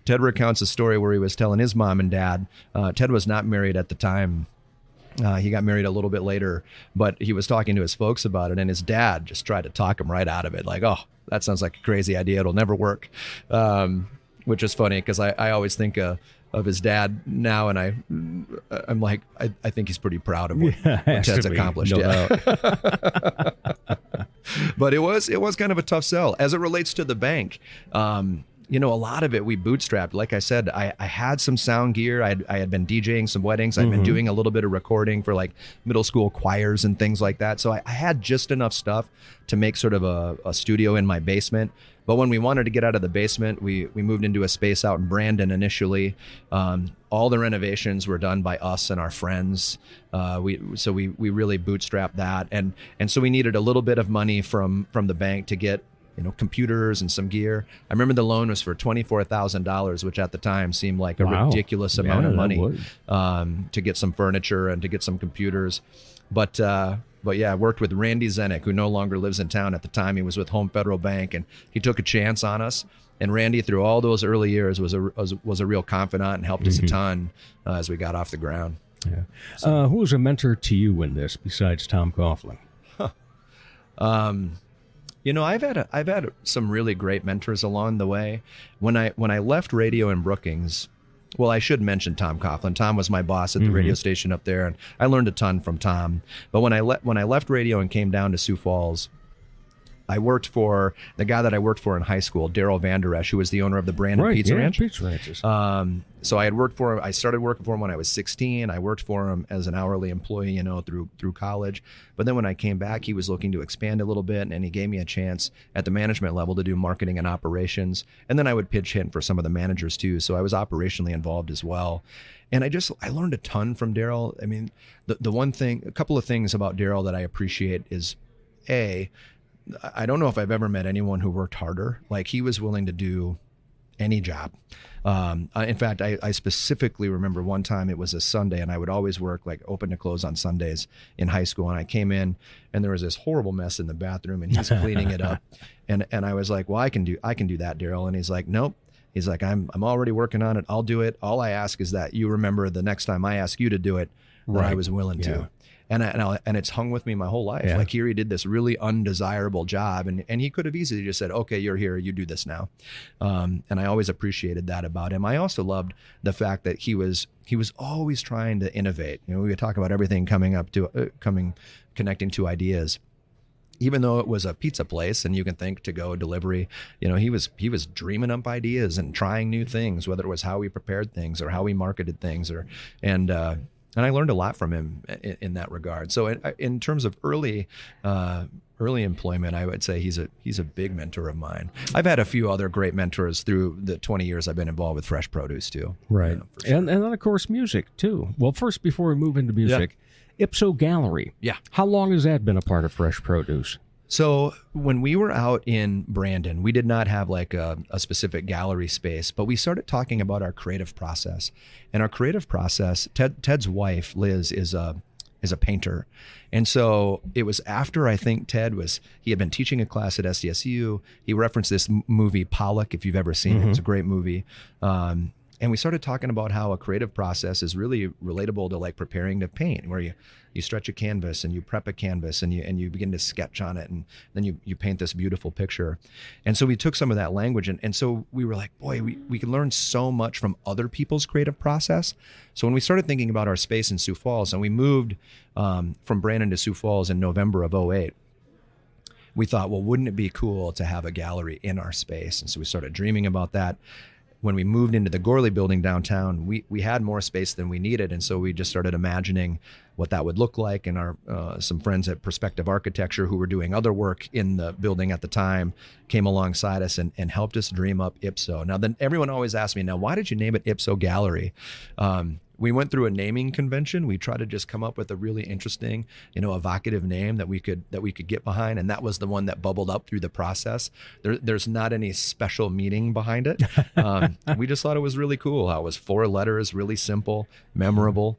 recounts a story where he was telling his mom and dad. Ted was not married at the time. He got married a little bit later, but he was talking to his folks about it. And his dad just tried to talk him right out of it. Like, oh, that sounds like a crazy idea. It'll never work. Which is funny because I always think of his dad now, and I'm like, I think he's pretty proud of what Ted's accomplished. No doubt. But it was kind of a tough sell as it relates to the bank. A lot of it we bootstrapped. Like I said, I had some sound gear. I had been DJing some weddings. I'd been doing a little bit of recording for like middle school choirs and things like that. So I had just enough stuff to make sort of a studio in my basement. But when we wanted to get out of the basement, we moved into a space out in Brandon initially. All the renovations were done by us and our friends. We really bootstrapped that. And so we needed a little bit of money from the bank to get computers and some gear. I remember the loan was for $24,000, which at the time seemed like a ridiculous amount of money to get some furniture and to get some computers. But yeah, I worked with Randy Zenick, who no longer lives in town. At the time, he was with Home Federal Bank, and he took a chance on us. And Randy, through all those early years, was a real confidant and helped us a ton as we got off the ground. Yeah. Who was a mentor to you in this besides Tom Coughlin? I've had some really great mentors along the way. When I left radio in Brookings, well, I should mention Tom Coughlin. Tom was my boss at the radio station up there, and I learned a ton from Tom. But when I left radio and came down to Sioux Falls, I worked for the guy that I worked for in high school, Daryl Vander Esch, who was the owner of the Brandon Pizza Ranch. Pizza Ranches. So I had worked for him. I started working for him when I was 16. I worked for him as an hourly employee, through college. But then when I came back, he was looking to expand a little bit, and he gave me a chance at the management level to do marketing and operations. And then I would pitch hit for some of the managers too. So I was operationally involved as well. And I learned a ton from Daryl. I mean, a couple of things about Daryl that I appreciate is, I don't know if I've ever met anyone who worked harder. Like, he was willing to do any job. In fact, I specifically remember one time it was a Sunday, and I would always work like open to close on Sundays in high school. And I came in, and there was this horrible mess in the bathroom, and he's cleaning it up. And I was like, well, I can do that, Daryl. And he's like, nope. He's like, I'm already working on it. I'll do it. All I ask is that you remember the next time I ask you to do it, that I was willing to. And it's hung with me my whole life. Like, here he did this really undesirable job, and he could have easily just said, okay, you're here, you do this now. And I always appreciated that about him. I also loved the fact that he was always trying to innovate. We would talk about everything connecting to ideas. Even though it was a pizza place and you can think to go delivery, he was dreaming up ideas and trying new things, whether it was how we prepared things or how we marketed things, and I learned a lot from him in that regard. So in terms of early employment, I would say he's a big mentor of mine. I've had a few other great mentors through the 20 years I've been involved with Fresh Produce too. Right. Sure. And then of course music too. Well, first, before we move into music, Ipso Gallery. Yeah. How long has that been a part of Fresh Produce? So when we were out in Brandon, we did not have like a specific gallery space, but we started talking about our creative process. And our creative process, Ted's wife, Liz, is a painter. And so it was after, I think he had been teaching a class at SDSU. He referenced this movie Pollock, if you've ever seen it. It's a great movie. And we started talking about how a creative process is really relatable to like preparing to paint, where you stretch a canvas and you prep a canvas and you begin to sketch on it, and then you paint this beautiful picture. And so we took some of that language, and so we were like, boy, we can learn so much from other people's creative process. So when we started thinking about our space in Sioux Falls, and we moved from Brandon to Sioux Falls in November of 2008, we thought, well, wouldn't it be cool to have a gallery in our space? And so we started dreaming about that. When we moved into the Gorley building downtown, we had more space than we needed. And so we just started imagining what that would look like. And our some friends at Perspective Architecture, who were doing other work in the building at the time, came alongside us and helped us dream up Ipso. Now, then everyone always asks me, now, why did you name it Ipso Gallery? We went through a naming convention. We tried to just come up with a really interesting, evocative name that we could get behind, and that was the one that bubbled up through the process. There's not any special meaning behind it. We just thought it was really cool how it was 4 letters, really simple, memorable.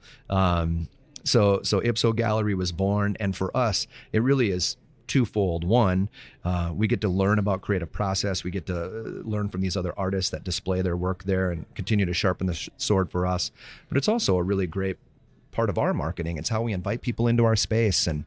So Ipso Gallery was born, and for us, it really is twofold. One, we get to learn about creative process. We get to learn from these other artists that display their work there and continue to sharpen the sword for us. But it's also a really great part of our marketing. It's how we invite people into our space, and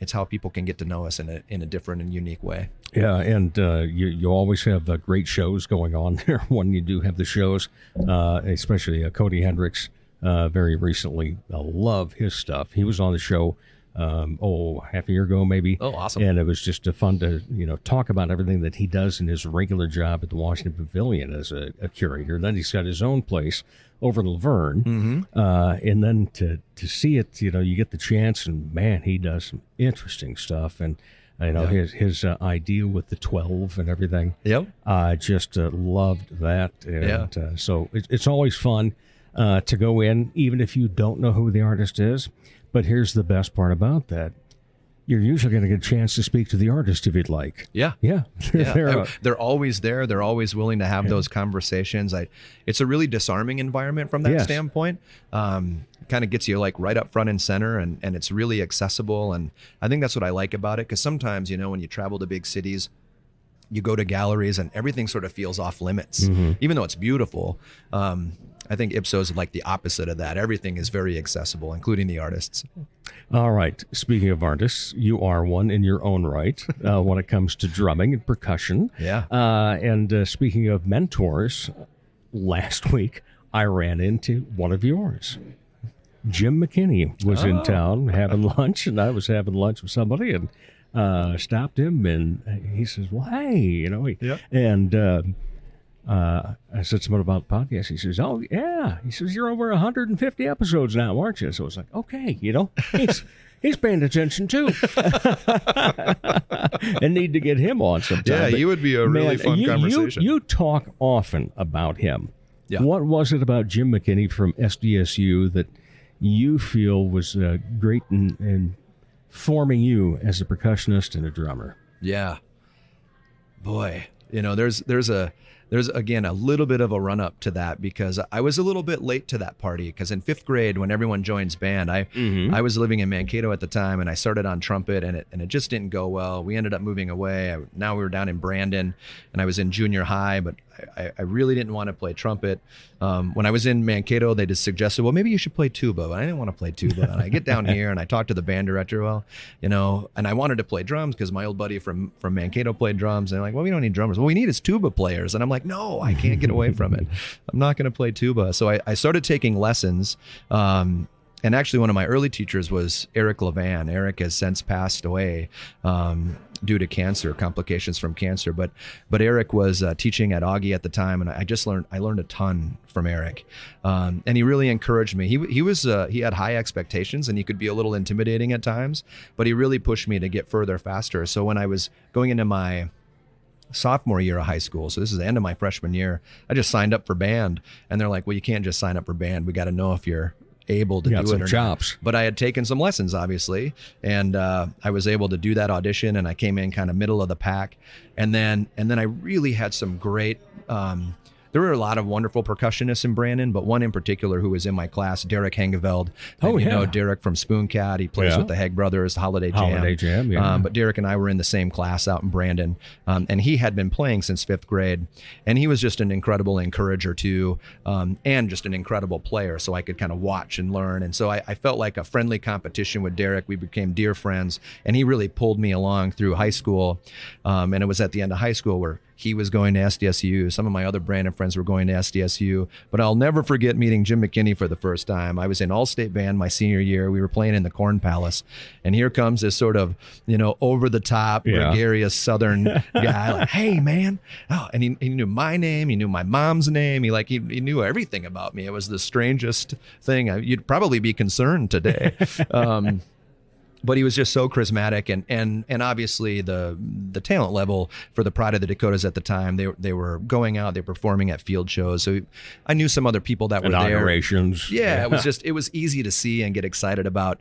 it's how people can get to know us in a different and unique way. Yeah, and you always have great shows going on there when you do have the shows, especially Cody Hendricks very recently. I love his stuff. He was on the show half a year ago maybe. Oh, awesome. And it was just fun to talk about everything that he does in his regular job at the Washington Pavilion as a curator. Then he's got his own place over in Laverne. And then to see it, you get the chance, and man, he does some interesting stuff. And his idea with the 12 and everything. Yep. I just loved that. And so it's always fun to go in, even if you don't know who the artist is. But here's the best part about that. you're usually going to get a chance to speak to the artist if you'd like. Yeah. Yeah. They're always there. They're always willing to have those conversations. It's a really disarming environment from that standpoint. Kind of gets you like right up front and center, and it's really accessible. And I think that's what I like about it, because sometimes, when you travel to big cities, you go to galleries and everything sort of feels off limits, even though it's beautiful. I think Ipso's like the opposite of that. Everything is very accessible, including the artists. All right. Speaking of artists, you are one in your own right when it comes to drumming and percussion. Yeah. And speaking of mentors, last week I ran into one of yours. Jim McKinney was in town having lunch, and I was having lunch with somebody, and stopped him, and he says, well, hey, and I said something about the podcast. He says, oh, yeah. He says, you're over 150 episodes now, aren't you? So I was like, okay, he's paying attention too. And need to get him on sometime. Yeah, he would be a really fun conversation. You talk often about him. Yeah. What was it about Jim McKinney from SDSU that you feel was great in forming you as a percussionist and a drummer? Yeah. Boy, there's again a little bit of a run up to that, because I was a little bit late to that party, because in 5th grade, when everyone joins band, I was living in Mankato at the time, and I started on trumpet, and it just didn't go well. We ended up moving away. Now we were down in Brandon, and I was in junior high, but I really didn't want to play trumpet. When I was in Mankato, they just suggested, well, maybe you should play tuba. But I didn't want to play tuba. And I get down here and I talk to the band director. Well, and I wanted to play drums because my old buddy from Mankato played drums. And they're like, well, we don't need drummers. What we need is tuba players. And I'm like, no, I can't get away from it. I'm not going to play tuba. So I started taking lessons. And actually, one of my early teachers was Eric Levan. Eric has since passed away due to cancer, complications from cancer. But Eric was teaching at Augie at the time, and I learned a ton from Eric. And he really encouraged me. He had high expectations, and he could be a little intimidating at times, but he really pushed me to get further faster. So when I was going into my sophomore year of high school, so this is the end of my freshman year, I just signed up for band, and they're like, well, you can't just sign up for band. We got to know if you're able to do it or chops. Not. But I had taken some lessons, obviously, and I was able to do that audition, and I came in kind of middle of the pack, and then I really had some great there were a lot of wonderful percussionists in Brandon, but one in particular who was in my class, Derek Hengeveld. You know Derek from Spoon Cat. He plays with the Heg Brothers, the Holiday Jam. Yeah. But Derek and I were in the same class out in Brandon, and he had been playing since 5th grade, and he was just an incredible encourager too, and just an incredible player, so I could kind of watch and learn. And so I felt like a friendly competition with Derek. We became dear friends, and he really pulled me along through high school, and it was at the end of high school where he was going to SDSU. Some of my other Brandon friends were going to SDSU. But I'll never forget meeting Jim McKinney for the first time. I was in all-state band my senior year. We were playing in the Corn Palace. And here comes this sort of, over-the-top, gregarious Southern guy. Like, hey, man. Oh, and he knew my name. He knew my mom's name. He knew everything about me. It was the strangest thing. You'd probably be concerned today. But he was just so charismatic, and obviously the talent level for the Pride of the Dakotas at the time, they were going out, they were performing at field shows. So I knew some other people that were there. Inaugurations. Yeah, it was easy to see and get excited about.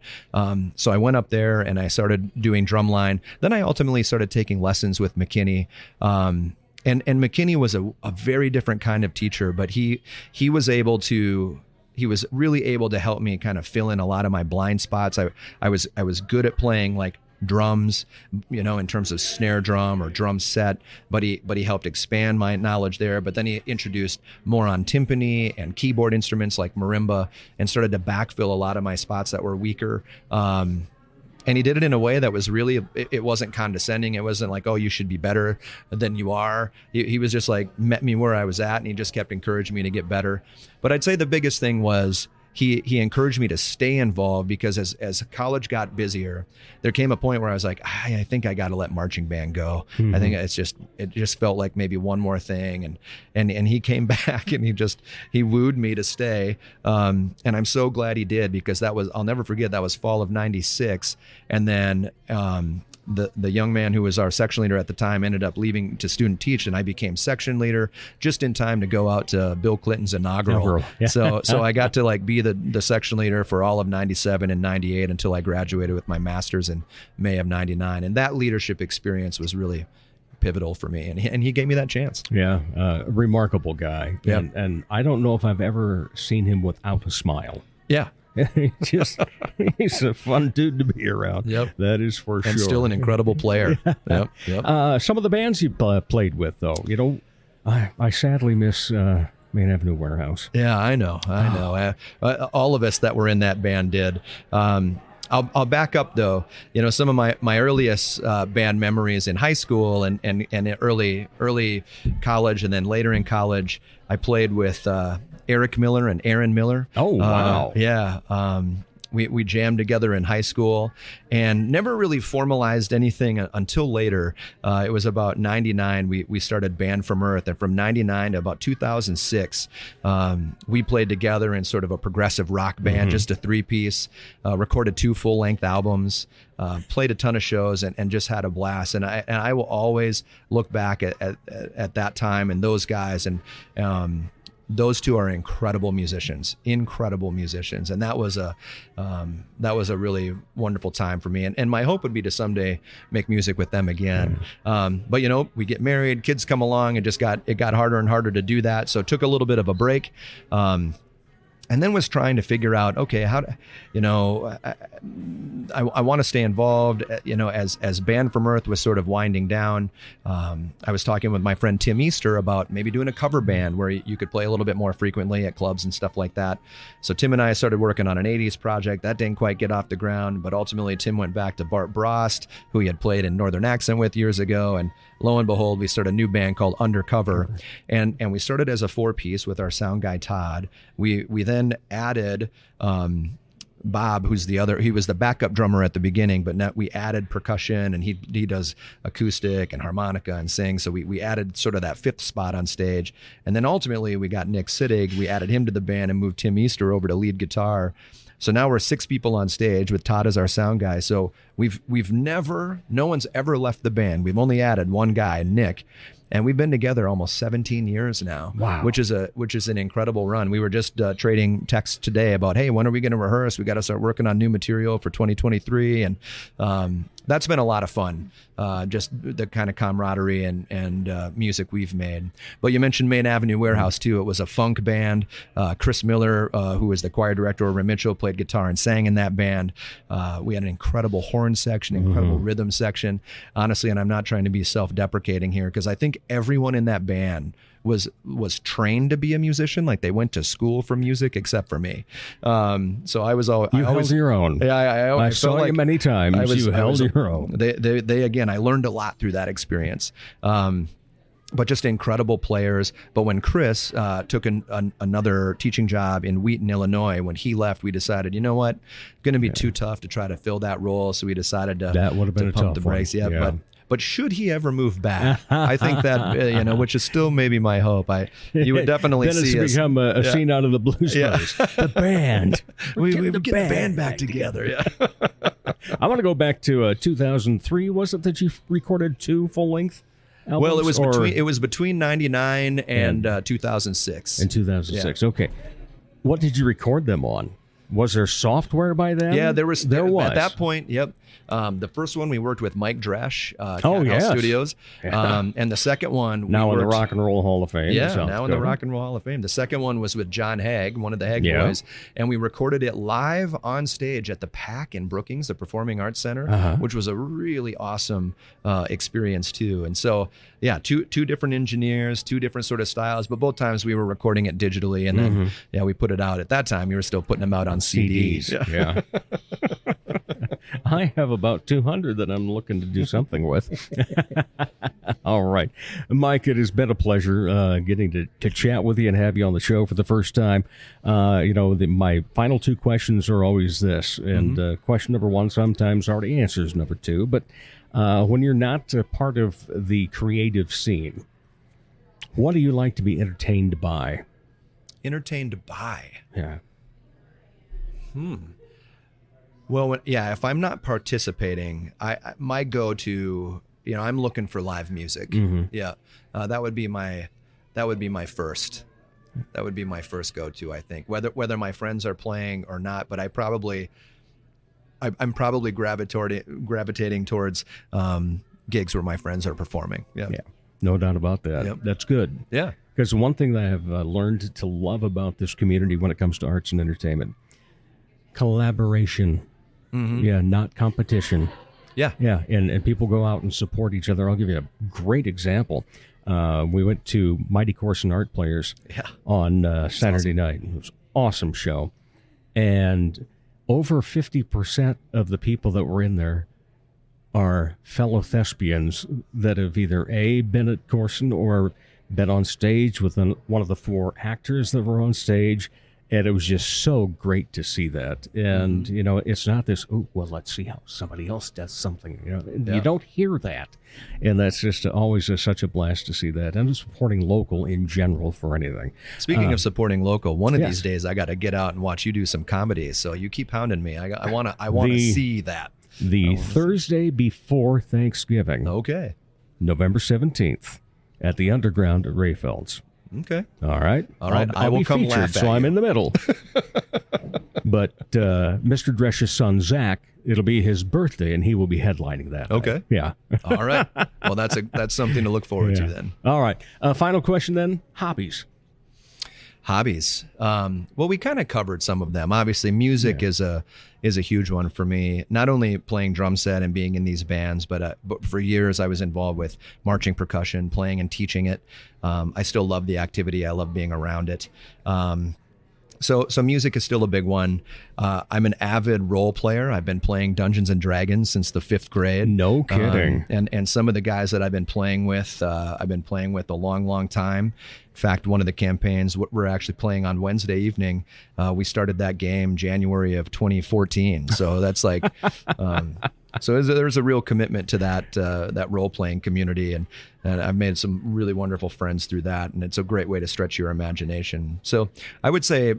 So I went up there and I started doing drumline. Then I ultimately started taking lessons with McKinney. And McKinney was a very different kind of teacher, but he was really able to help me kind of fill in a lot of my blind spots. I was good at playing like drums, in terms of snare drum or drum set, but he helped expand my knowledge there. But then he introduced more on timpani and keyboard instruments like marimba, and started to backfill a lot of my spots that were weaker. And he did it in a way that was really, it wasn't condescending. It wasn't like, oh, you should be better than you are. He was just like, met me where I was at, and he just kept encouraging me to get better. But I'd say the biggest thing was he encouraged me to stay involved, because as college got busier, there came a point where I was like, I think I got to let marching band go. Mm-hmm. I think it just felt like maybe one more thing. And he came back and he wooed me to stay. And I'm so glad he did, because I'll never forget, that was fall of '96. And then, the young man who was our section leader at the time ended up leaving to student teach, and I became section leader just in time to go out to Bill Clinton's inaugural. Yeah. So I got to like be the section leader for all of 97 and 98 until I graduated with my master's in May of 99. And that leadership experience was really pivotal for me, and he gave me that chance. Yeah, remarkable guy. Yeah. And I don't know if I've ever seen him without a smile. Yeah. He's a fun dude to be around. Yep. That is for sure. And still an incredible player. Yep. Some of the bands you played with, though, you know, I sadly miss Main Avenue Warehouse. Yeah, I know. All of us that were in that band did. I'll back up though. You know, some of my earliest band memories in high school and in early college, and then later in college, I played with Eric Miller and Aaron Miller. Oh, wow. Yeah. We jammed together in high school and never really formalized anything until later. It was about 99. We started Band from Earth, and from 99 to about 2006, we played together in sort of a progressive rock band, just a 3-piece, recorded 2 full-length albums, played a ton of shows, and just had a blast. And I will always look back at that time and those guys, and those two are incredible musicians, and that was a really wonderful time for me. And my hope would be to someday make music with them again. But you know, we get married, kids come along, and it got harder and harder to do that. So it took a little bit of a break. And then was trying to figure out, okay, how to, you know, I want to stay involved, you know, as Band from Earth was sort of winding down. I was talking with my friend Tim Easter about maybe doing a cover band where you could play a little bit more frequently at clubs and stuff like that. So Tim and I started working on an 80s project. That didn't quite get off the ground, but ultimately Tim went back to Bart Brost, who he had played in Northern Accent with years ago. And lo and behold, we started a new band called Undercover. And we started as a 4-piece with our sound guy, Todd. We then added Bob, he was the backup drummer at the beginning, but now we added percussion, and he does acoustic and harmonica and sings. So we added sort of that 5th spot on stage. And then ultimately we got Nick Sittig. We added him to the band and moved Tim Easter over to lead guitar. So now we're 6 people on stage with Todd as our sound guy. So no one's ever left the band. We've only added one guy, Nick. And we've been together almost 17 years now. Wow. Which is an incredible run. We were just trading texts today about, hey, when are we going to rehearse? We got to start working on new material for 2023. And that's been a lot of fun, just the kind of camaraderie and music we've made. But you mentioned Main Avenue Warehouse, too. It was a funk band. Chris Miller, who was the choir director over in Mitchell, played guitar and sang in that band. We had an incredible horn section, incredible rhythm section. Honestly, and I'm not trying to be self-deprecating here, because I think everyone in that band was trained to be a musician. Like, they went to school for music, except for me. So I was always... You held your own. Yeah, I saw you many times. You held your own. They again, I learned a lot through that experience. But just incredible players. But when Chris took another teaching job in Wheaton, Illinois, when he left, we decided, you know what, going to be too tough to try to fill that role. So we decided to that would have been pump the brakes. Yeah. But should he ever move back, I think that, which is still maybe my hope. You would definitely then see it's become a scene out of the Blues Brothers. The band. we get the band back together. Yeah. I want to go back to 2003. Was it that you recorded 2 full-length albums? Well, it was between 99 and 2006. And 2006. Yeah. Okay. What did you record them on? Was there software by then? Yeah, there was. At that point, yep. The first one we worked with Mike Dresch, Cat House Studios. And the second one... in the Rock and Roll Hall of Fame. Yeah, now in the Rock and Roll Hall of Fame. The second one was with John Haig, one of the Haig boys. And we recorded it live on stage at the PAC in Brookings, the Performing Arts Center, which was a really awesome experience too. And so, yeah, two different engineers, 2 different sort of styles, but both times we were recording it digitally. And then, we put it out. At that time, we were still putting them out on CDs. Yeah. I have about 200 that I'm looking to do something with. All right. Mike, it has been a pleasure getting to chat with you and have you on the show for the first time. My final 2 questions are always this. And question number 1 sometimes already answers number 2. But when you're not part of the creative scene, what do you like to be entertained by? Entertained by? Yeah. Well, if I'm not participating, my go-to, I'm looking for live music. Mm-hmm. Yeah, that would be my first. That would be my first go-to, I think. Whether my friends are playing or not, but I'm probably gravitating towards gigs where my friends are performing. Yeah, no doubt about that. Yep. That's good. Yeah, because one thing that I have learned to love about this community when it comes to arts and entertainment, collaboration. Mm-hmm. Yeah, not competition. Yeah. And people go out and support each other. I'll give you a great example. We went to Mighty Corson Art Players on Saturday night. It was an awesome show. And over 50% of the people that were in there are fellow thespians that have either been at Corson or been on stage with one of the 4 actors that were on stage. And it was just so great to see that. And, it's not this, let's see how somebody else does something. You don't hear that. And that's just always such a blast to see that. And supporting local in general for anything. Speaking of supporting local, one of these days I got to get out and watch you do some comedy. So you keep hounding me. I want to see that. The Thursday before Thanksgiving. Okay. November 17th at the Underground at Rayfeld's. Okay. All right. I will come laugh at so you. I'm in the middle. But Mr. Dresch's son, Zach, it'll be his birthday, and he will be headlining that. Okay. Night. Yeah. All right. Well, that's something to look forward to then. All right. Final question then. Hobbies. Well, we kind of covered some of them. Obviously, music is a huge one for me. Not only playing drum set and being in these bands, but for years I was involved with marching percussion, playing and teaching it. I still love the activity. I love being around it. So music is still a big one. I'm an avid role player. I've been playing Dungeons and Dragons since the 5th grade. No kidding. And some of the guys that I've been playing with, I've been playing with a long, long time. In fact, one of the campaigns we're actually playing on Wednesday evening, we started that game January of 2014. So that's like, so there's a real commitment to that role playing community, and I've made some really wonderful friends through that, and it's a great way to stretch your imagination. So I would say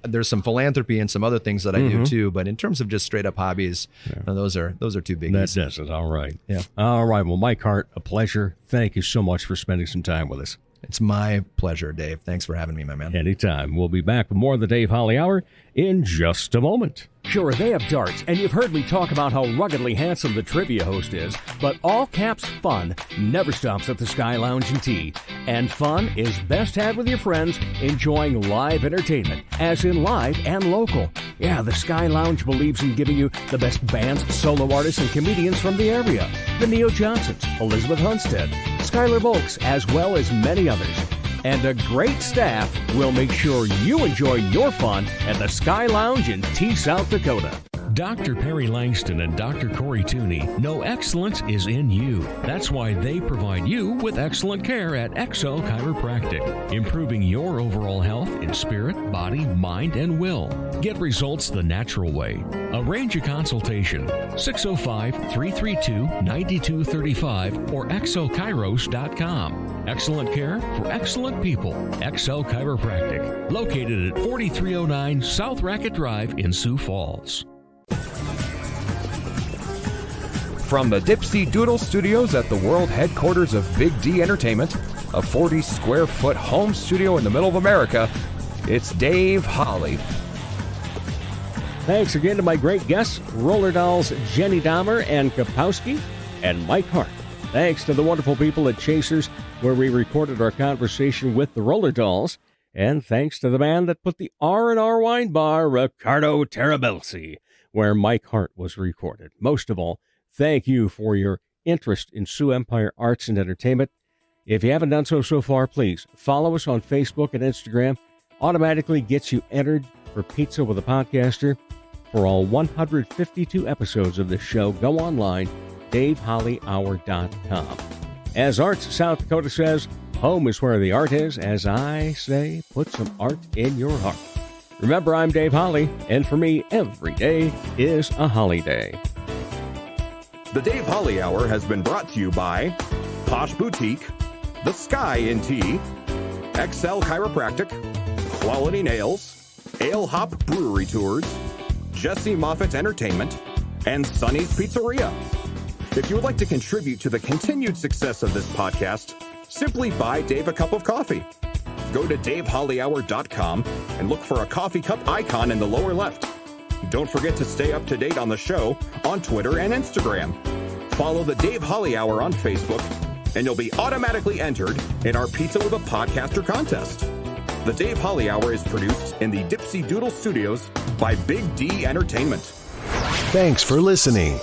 there's some philanthropy and some other things that I do too, but in terms of just straight up hobbies, those are 2 biggies. That does it. All right. Yeah. All right. Well, Mike Hart, a pleasure. Thank you so much for spending some time with us. It's my pleasure, Dave. Thanks for having me, my man. Anytime. We'll be back with more of the Dave Holly Hour in just a moment. Sure, they have darts, and you've heard me talk about how ruggedly handsome the trivia host is, but all caps fun never stops at the Sky Lounge and Tea. And fun is best had with your friends enjoying live entertainment, as in live and local. Yeah, the Sky Lounge believes in giving you the best bands, solo artists, and comedians from the area. The Neo Johnsons, Elizabeth Hunstead, Skylar Volks, as well as many others. And a great staff will make sure you enjoy your fun at the Sky Lounge in Tea, South Dakota. Dr. Perry Langston and Dr. Corey Tooney know excellence is in you. That's why they provide you with excellent care at XL Chiropractic, improving your overall health in spirit, body, mind, and will. Get results the natural way. Arrange a consultation, 605-332-9235 or xlchiros.com. Excellent care for excellent people. XL Chiropractic, located at 4309 South Racket Drive in Sioux Falls. From the Dipsy Doodle Studios at the world headquarters of Big D Entertainment, a 40-square-foot home studio in the middle of America, it's Dave Holly. Thanks again to my great guests, Roller Dollz, Jenne Dahmer and KaPowski, and Mike Hart. Thanks to the wonderful people at Chasers, where we recorded our conversation with the Roller Dollz. And thanks to the man that put the R&R Wine Bar, Riccardo Terabelsi, where Mike Hart was recorded. Most of all, thank you for your interest in Sioux Empire Arts and Entertainment. If you haven't done so far, please follow us on Facebook and Instagram. Automatically gets you entered for Pizza with a Podcaster. For all 152 episodes of this show, go online, DaveHollyHour.com. As Arts South Dakota says, home is where the art is. As I say, put some art in your heart. Remember, I'm Dave Holly, and for me, every day is a holiday. The Dave Holly Hour has been brought to you by Posh Boutique, The Sky in Tea, XL Chiropractic, Quality Nails, Ale Hop Brewery Tours, Jesse Moffitt Entertainment, and Sonny's Pizzeria. If you would like to contribute to the continued success of this podcast, simply buy Dave a cup of coffee. Go to davehollyhour.com and look for a coffee cup icon in the lower left. Don't forget to stay up to date on the show on Twitter and Instagram. Follow the Dave Holly Hour on Facebook, and you'll be automatically entered in our Pizza with a Podcaster contest. The Dave Holly Hour is produced in the Dipsy Doodle Studios by Big D Entertainment. Thanks for listening.